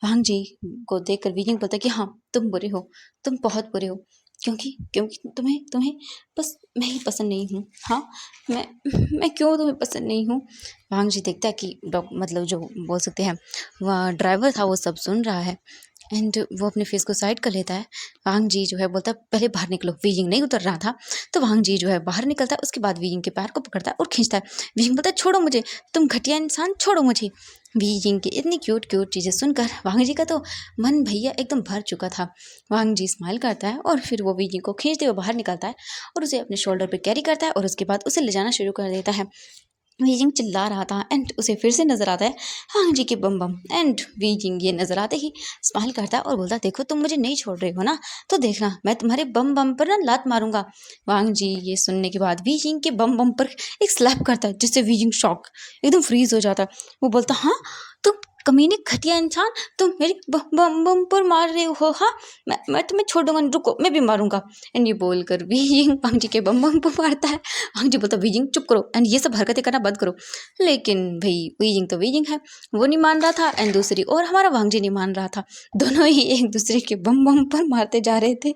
वांग जी को देखकर वीजिंग बोलता कि हाँ तुम बुरे हो, तुम बहुत बुरे हो, क्योंकि क्योंकि तुम्हें तुम्हें बस मैं ही पसंद नहीं हूँ। हाँ, मैं क्यों तुम्हें पसंद नहीं हूँ। वांग जी देखता है कि मतलब जो बोल सकते हैं वह ड्राइवर था वो सब सुन रहा है एंड वो अपने फेस को साइड कर लेता है। वांग जी जो है बोलता है पहले बाहर निकलो। वीजिंग नहीं उतर रहा था, तो वांग जी जो है बाहर निकलता है। उसके बाद वीजिंग के पैर को पकड़ता है और खींचता है। वीजिंग बोलता है छोड़ो मुझे, तुम घटिया इंसान, छोड़ो मुझे। वीजिंग की इतनी क्यूट क्यूट चीज़ें सुनकर वांग जी का तो मन भैया एकदम भर चुका था। वांग जी स्माइल करता है और फिर वो वीजिंग को खींचते हुए बाहर निकलता है और उसे अपने शोल्डर पर कैरी करता है और उसके बाद उसे ले जाना शुरू कर देता है। वीजिंग चिल्ला रहा था एंड उसे फिर से नजर आता है वांग जी के बम बम। एंड वीजिंग ये नजर आते ही स्माइल करता है और बोलता देखो तुम मुझे नहीं छोड़ रहे हो ना, तो देखना मैं तुम्हारे बम बम पर ना लात मारूंगा। वांग जी ये सुनने के बाद वीजिंग के बम बम पर एक स्लैप करता है, जिससे वीजिंग शॉक एकदम फ्रीज हो जाता है। वो बोलता हाँ तुम कमीने घटिया इंसान, तुम मेरे बम बम पर मार रहे हो। हाँ, मैं तुम्हें छोड़ूंगा नहीं, रुको मैं भी मारूंगा। एंड ये बोलकर वीजिंग वांग जी के बम बम पर मारता है। वांग जी बोलता वीजिंग चुप करो एंड ये सब हरकतें करना बंद करो। लेकिन भाई वीजिंग तो वीजिंग है, वो नहीं मान रहा था एंड दूसरी और हमारा वांग जी नहीं मान रहा था। दोनों ही एक दूसरे के बम बम पर मारते जा रहे थे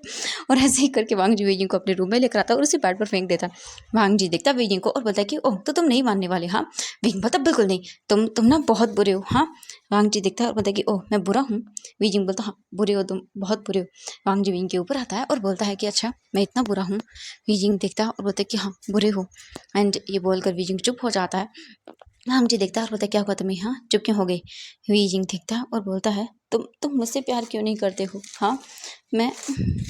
और ऐसे ही करके वांग जी वीजिंग को अपने रूम में लेकर आता और उसे बेड पर फेंक देता। वांग जी देखता वीजिंग को और बोलता कि ओह तो तुम नहीं मानने वाले। हाँ, वीजिंग बोलता बिल्कुल नहीं, तुम ना बहुत बुरे हो। हाँ, वांग जी देखता है और बोलता है कि ओह मैं बुरा हूँ। वी जिंग बोलता हाँ बुरे हो तुम, बहुत बुरे हो। वांग जी विंग के ऊपर आता है और बोलता है कि अच्छा मैं इतना बुरा हूँ। वी जिंग देखता है और बोलता है कि हाँ बुरे हो। एंड ये बोलकर वी जिंग चुप हो जाता है। वांग जी देखता है और बोलता है क्या हुआ तुम्हें, हाँ चुप क्यों हो गई। वी जिंग देखता है और बोलता है तुम मुझसे प्यार क्यों नहीं करते हो। हाँ मैं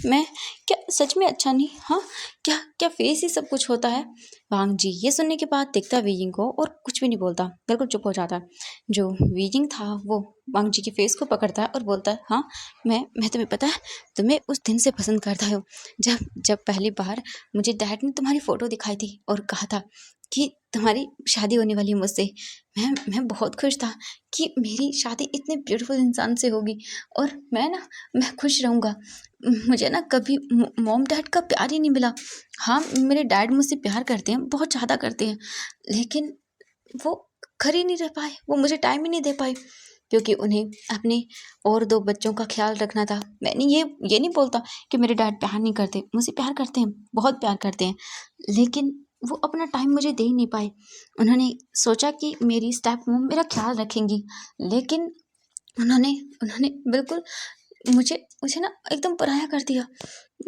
मैं क्या सच में अच्छा नहीं, हाँ क्या क्या फेस ही सब कुछ होता है। वांग जी ये सुनने के बाद देखता है वीजिंग को और कुछ भी नहीं बोलता, बिल्कुल चुप हो जाता है। जो वीजिंग था वो वांग जी के फेस को पकड़ता है और बोलता है हाँ मैं तुम्हें पता है तुम्हें उस दिन से पसंद करता हूँ जब जब पहली बार मुझे डैड ने तुम्हारी फ़ोटो दिखाई थी और कहा था कि तुम्हारी शादी होने वाली है मुझसे। मैं बहुत खुश था कि मेरी शादी इतने ब्यूटीफुल इंसान से होगी और मैं खुश रहूँगा। मुझे ना कभी मॉम डैड का प्यार ही नहीं मिला। हाँ मेरे डैड मुझसे प्यार करते हैं, बहुत ज़्यादा करते हैं, लेकिन वो घर ही नहीं रह पाए, वो मुझे टाइम ही नहीं दे पाए क्योंकि उन्हें अपने और 2 बच्चों का ख्याल रखना था। मैंने ये नहीं बोलता कि मेरे डैड प्यार नहीं करते, मुझसे प्यार करते हैं, बहुत प्यार करते हैं, लेकिन वो अपना टाइम मुझे दे ही नहीं पाए। उन्होंने सोचा कि मेरी स्टेप मॉम मेरा ख्याल रखेंगी, लेकिन उन्होंने उन्होंने बिल्कुल मुझे मुझे ना एकदम पराया कर दिया।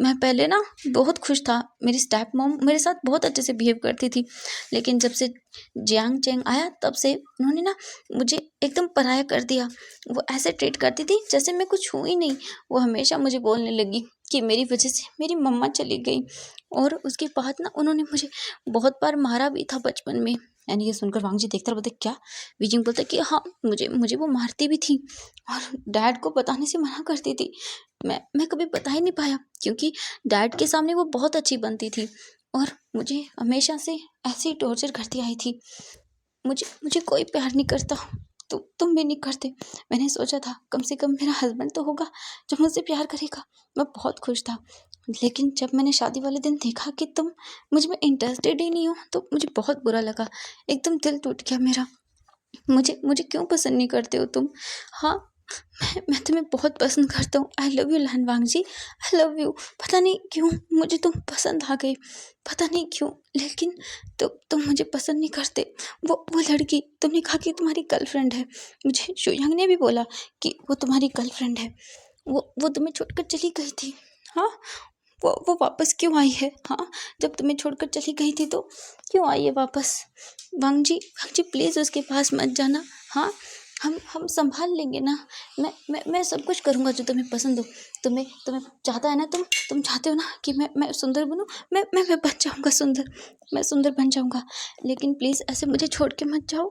मैं पहले ना बहुत खुश था, मेरी स्टेप मॉम मेरे साथ बहुत अच्छे से बिहेव करती थी, लेकिन जब से जियांग चेंग आया तब से उन्होंने ना मुझे एकदम पराया कर दिया। वो ऐसे ट्रीट करती थी जैसे मैं कुछ हूँ ही नहीं। वो हमेशा मुझे बोलने लगी कि मेरी वजह से मेरी मम्मा चली गई और उसके बाद ना उन्होंने मुझे बहुत बार मारा भी था बचपन में। एंड ये सुनकर वांग जी देखता बोलते क्या। बीजिंग बोलता कि हाँ मुझे मुझे वो मारती भी थी और डैड को बताने से मना करती थी। मैं कभी बता ही नहीं पाया क्योंकि डैड के सामने वो बहुत अच्छी बनती थी और मुझे हमेशा से ऐसे ही टॉर्चर करती आई थी। मुझे मुझे कोई प्यार नहीं करता, तुम भी नहीं करते। मैंने सोचा था कम से कम मेरा हस्बैंड तो होगा जो मुझसे प्यार करेगा। मैं बहुत खुश था, लेकिन जब मैंने शादी वाले दिन देखा कि तुम मुझ में इंटरेस्टेड ही नहीं हो तो मुझे बहुत बुरा लगा। एकदम दिल टूट गया मेरा। मुझे मुझे क्यों पसंद नहीं करते हो तुम। हाँ मैं तुम्हें बहुत पसंद करता हूँ। आई लव यू लहनवांग जी, आई लव यू। पता नहीं क्यों मुझे तुम पसंद आ गई, पता नहीं क्यों, लेकिन तुम मुझे पसंद नहीं करते। वो लड़की तुमने कहा कि तुम्हारी गर्लफ्रेंड है, मुझे शुयांग ने भी बोला कि वो तुम्हारी गर्लफ्रेंड है। वो तुम्हें छोड़कर चली गई थी। हाँ वो वापस क्यों आई है। हाँ जब तुम्हें छोड़कर चली गई थी तो क्यों आई है वापस। वांग जी प्लीज़ उसके पास मत जाना। हाँ हम संभाल लेंगे ना। मैं सब कुछ करूँगा जो तुम्हें पसंद हो। तुम्हें चाहता है ना, तुम चाहते हो ना कि मैं सुंदर बनूँ। मैं बन जाऊँगा सुंदर, मैं सुंदर बन जाऊँगा, लेकिन प्लीज़ ऐसे मुझे छोड़ के मत जाओ।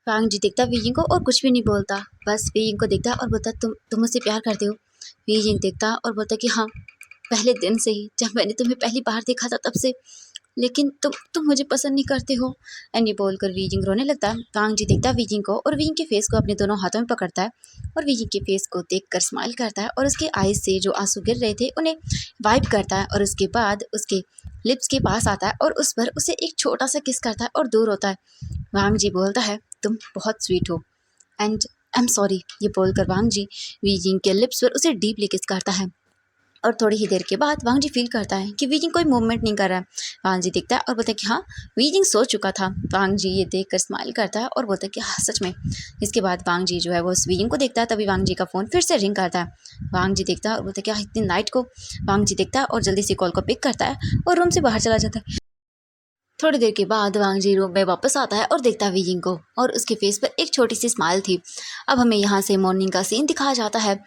वांग जी देखता वीजिंग को और कुछ भी नहीं बोलता, बस वीजिंग को देखता और बोलता तुम मुझसे प्यार करते हो। वीजिंग देखता और बोलता कि हाँ पहले दिन से ही, जब मैंने तुम्हें पहली बार देखा था तब से, लेकिन तुम मुझे पसंद नहीं करते हो। एंड ये बोलकर वीजिंग रोने लगता है। वांग जी देखता है वीजिंग को और वीजिंग के फेस को अपने दोनों हाथों में पकड़ता है और वीजिंग के फेस को देखकर स्माइल करता है और उसके आईज से जो आंसू गिर रहे थे उन्हें वाइप करता है और उसके बाद उसके लिप्स के पास आता है और उस पर उसे एक छोटा सा किस करता है और दूर होता है। वांग जी बोलता है तुम बहुत स्वीट हो एंड आई एम सॉरी। ये बोलकर वांग जी वीजिंग के लिप्स पर उसे डीपली किस करता है और थोड़ी ही देर के बाद वांग जी फील करता है कि वीजिंग कोई मूवमेंट नहीं कर रहा है। वांग जी देखता है और बोलता है कि हाँ वीजिंग सो चुका था। वांग जी ये देखकर स्माइल करता है और बोलता है कि हाँ सच में। इसके बाद वांग जी जो है वो उस वीजिंग को देखता है, तभी वांग जी का फ़ोन फिर से रिंग करता है। वांग जी देखता है और बोलता है कि हाँ इतनी नाइट को। वांग जी देखता है और जल्दी से कॉल को पिक करता है और रूम से बाहर चला जाता है। थोड़ी देर के बाद वांग जी रूम में वापस आता है और देखता है वीजिंग को और उसके फेस पर एक छोटी सी स्माइल थी। अब हमें यहाँ से मॉर्निंग का सीन दिखाया जाता है।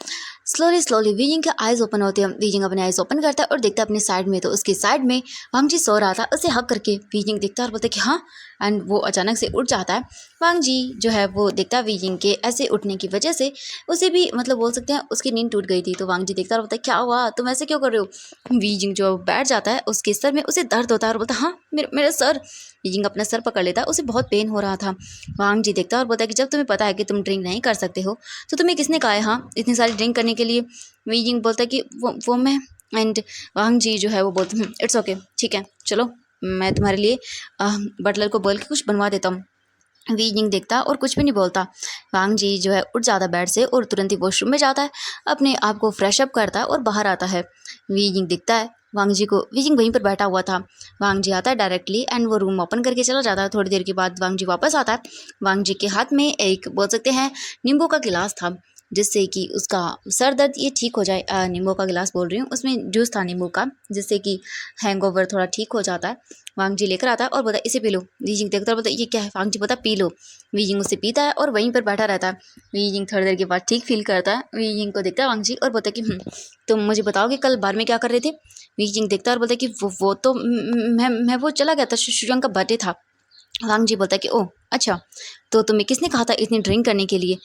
स्लोली वीजिंग के आइज़ ओपन होते हैं। वीजिंग अपने आइज़ ओपन करता है और देखता है अपनी साइड में, तो उसकी साइड में वांग जी सो रहा था। उसे हक करके वीजिंग देखता है और बोलता है कि हाँ, एंड वो अचानक से उठ जाता है। वांग जी जो है वो देखता है वीजिंग के ऐसे उठने की वजह से उसे भी मतलब बोल सकते हैं उसकी नींद टूट गई थी। तो वांग जी देखता है और बोलता है क्या हुआ, तुम ऐसे क्यों कर रहे हो। वीजिंग जो बैठ जाता है, उसके सर में उसे दर्द होता है और बोलता है हाँ मेरा सर। वीजिंग अपना सर पकड़ लेता है, उसे बहुत पेन हो रहा था। वांग जी देखता है और बोलता है कि जब तुम्हें पता है कि तुम ड्रिंक नहीं कर सकते हो तो तुम्हें किसने कहा है हाँ इतनी सारी ड्रिंक करने के लिए। वीजिंग बोलता है कि वो मैं। एंड वांग जी जो है वो बोलते हैं इट्स ओके, ठीक है चलो मैं तुम्हारे लिए बटलर को बोल के कुछ बनवा देता हूँ। वीजिंग देखता और कुछ भी नहीं बोलता। वांग जी जो है उठ जाता बेड से और तुरंत ही वॉशरूम में जाता है, अपने आप को फ्रेश अप करता है और बाहर आता है। वीजिंग दिखता है वांग जी को वीजिंग वहीं पर बैठा हुआ था। वांग जी आता है डायरेक्टली एंड वो रूम ओपन करके चला जाता है। थोड़ी देर के बाद वांग जी वापस आता है। वांग जी के हाथ में एक बोल सकते हैं नींबू का गिलास था, जिससे कि उसका सर दर्द ये ठीक हो जाए। नींबू का गिलास बोल रही हूँ, उसमें जूस था नींबू का, जिससे कि हैंगओवर थोड़ा ठीक हो जाता है। वांग जी लेकर आता है और बोलता है इसे पी लो। वीजिंग देखता है, बोलता है ये क्या है। वांग जी बोलता है पी लो। वीजिंग उसे पीता है और वहीं पर बैठा रहता है। वीजिंग थोड़ी देर के बाद ठीक फील करता है। वीजिंग को देखता है वांग जी और बोलता है कि तुम मुझे बताओ कि कल बार में क्या कर रहे थे। वीजिंग देखता है और बोलता है कि वो तो मैं वो चला गया था, शुयांग का बर्थडे था। वांग जी बोलता है कि ओह अच्छा, तो तुम्हें किसने कहा था इतनी ड्रिंक करने के लिए,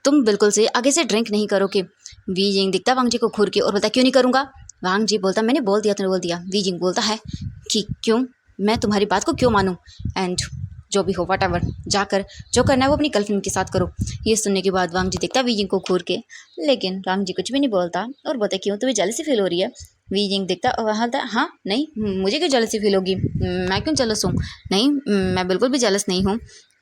तुम बिल्कुल से आगे से ड्रिंक नहीं करोगे। वीजिंग दिखता है वांग जी को घूर के और बोलता है क्यों नहीं करूँगा। वांग जी बोलता मैंने बोल दिया, तूने बोल दिया। वीजिंग बोलता है कि क्यों, मैं तुम्हारी बात को क्यों मानूं, एंड जो भी हो वट जाकर जो करना है वो अपनी गर्लफ्रेंड के साथ करो। ये सुनने के बाद वांग जी देखता है वीजिंग को घूर के, लेकिन वांग जी कुछ भी नहीं बोलता और बोलता क्यों, तुम्हें जेलसी फील हो रही है। वीजिंग देखता है हाँ नहीं, मुझे क्यों जेलसी फील होगी, मैं क्यों जेलस हूँ, नहीं मैं बिल्कुल भी जेलस नहीं हूँ,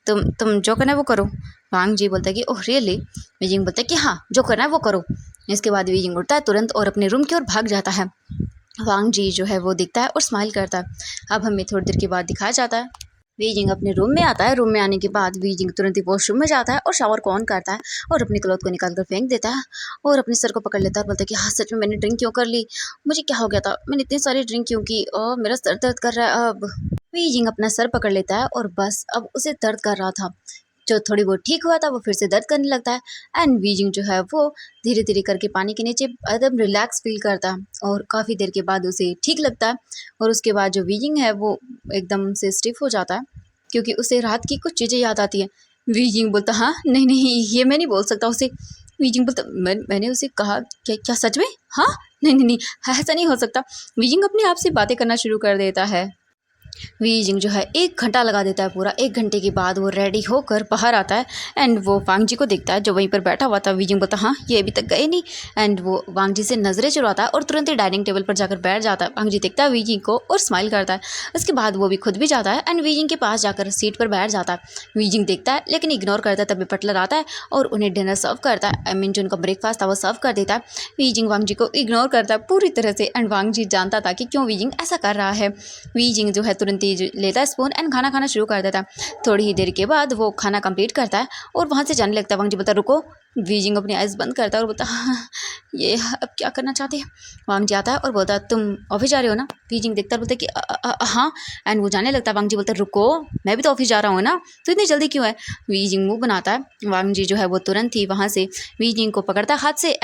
तुम जो करना है वो करो। वांग जी बोलता है कि ओह रियली। वीजिंग बोलता है कि हाँ जो करना है वो करो। इसके बाद वीजिंग उठता है तुरंत और अपने रूम की ओर भाग जाता है। वांग जी जो है वो दिखता है और स्माइल करता है। अब हमें थोड़ी देर के बाद दिखाया जाता है वीजिंग अपने रूम में आता है। रूम में आने के बाद वीजिंग तुरंत ही वॉशरूम में जाता है और शावर को ऑन करता है और अपनी क्लॉथ को निकाल कर फेंक देता है और अपने सर को पकड़ लेता है और बोलता है कि हाँ सच में मैंने ड्रिंक क्यों कर ली, मुझे क्या हो गया था, मैंने इतनी सारी ड्रिंक क्यों की, और मेरा सर दर्द कर रहा है। अब वीजिंग अपना सर पकड़ लेता है और बस अब उसे दर्द कर रहा था, जो थोड़ी बहुत ठीक हुआ था वो फिर से दर्द करने लगता है। एंड वीजिंग जो है वो धीरे धीरे करके पानी के नीचे एकदम रिलैक्स फील करता है और काफ़ी देर के बाद उसे ठीक लगता है। और उसके बाद जो वीजिंग है वो एकदम से स्टिफ हो जाता है, क्योंकि उसे रात की कुछ चीज़ें याद आती हैं। वीजिंग बोलता हाँ नहीं नहीं ये मैं नहीं बोल सकता उसे। वीजिंग बोलता मैंने उसे कहा क्या, क्या सच में, हाँ नहीं नहीं नहीं ऐसा नहीं हो सकता। वीजिंग अपने आप से बातें करना शुरू कर देता है। वीजिंग जो है 1 घंटा लगा देता है पूरा। 1 घंटे के बाद वो रेडी होकर बाहर आता है एंड वो वांग जी को देखता है जो वहीं पर बैठा हुआ था। वीजिंग बोलता हाँ ये अभी तक गए नहीं, एंड वो वांग जी से नज़रें चुराता है और तुरंत ही डाइनिंग टेबल पर जाकर बैठ जाता है। वांग जी देखता है वीजिंग को और स्माइल करता है। उसके बाद वो भी खुद भी जाता है एंड वीजिंग के पास जाकर सीट पर बैठ जाता है। वीजिंग देखता है लेकिन इग्नोर करता है। तभी बटलर आता है और उन्हें डिनर सर्व करता है, आई मीन जो उनका ब्रेकफास्ट था वो सर्व कर देता है। वीजिंग वांग जी को इग्नोर करता है पूरी तरह से एंड वांग जी जानता था कि क्यों वीजिंग ऐसा कर रहा है। वीजिंग जो है तुरंत ही लेता है स्पून एंड खाना खाना शुरू कर देता है। थोड़ी ही देर के बाद वो खाना कंप्लीट करता है और वहाँ से जाने लगता है। वांग जी बोलता रुको। वीजिंग अपनी आइज़ बंद करता है और बोलता हाँ ये अब क्या करना चाहते हैं। वांग जी आता है और बोलता तुम ऑफिस जा रहे हो ना। वीजिंग देखता है बोलता कि हाँ, एंड वो जाने लगता है। वांग जी बोलता रुको, मैं भी तो ऑफिस जा रहा हूँ ना, तो इतनी जल्दी क्यों है। वीजिंग मुँह बनाता है। वांग जी जो है वो तुरंत ही वहाँ से वीजिंग को पकड़ता है हाथ से एंड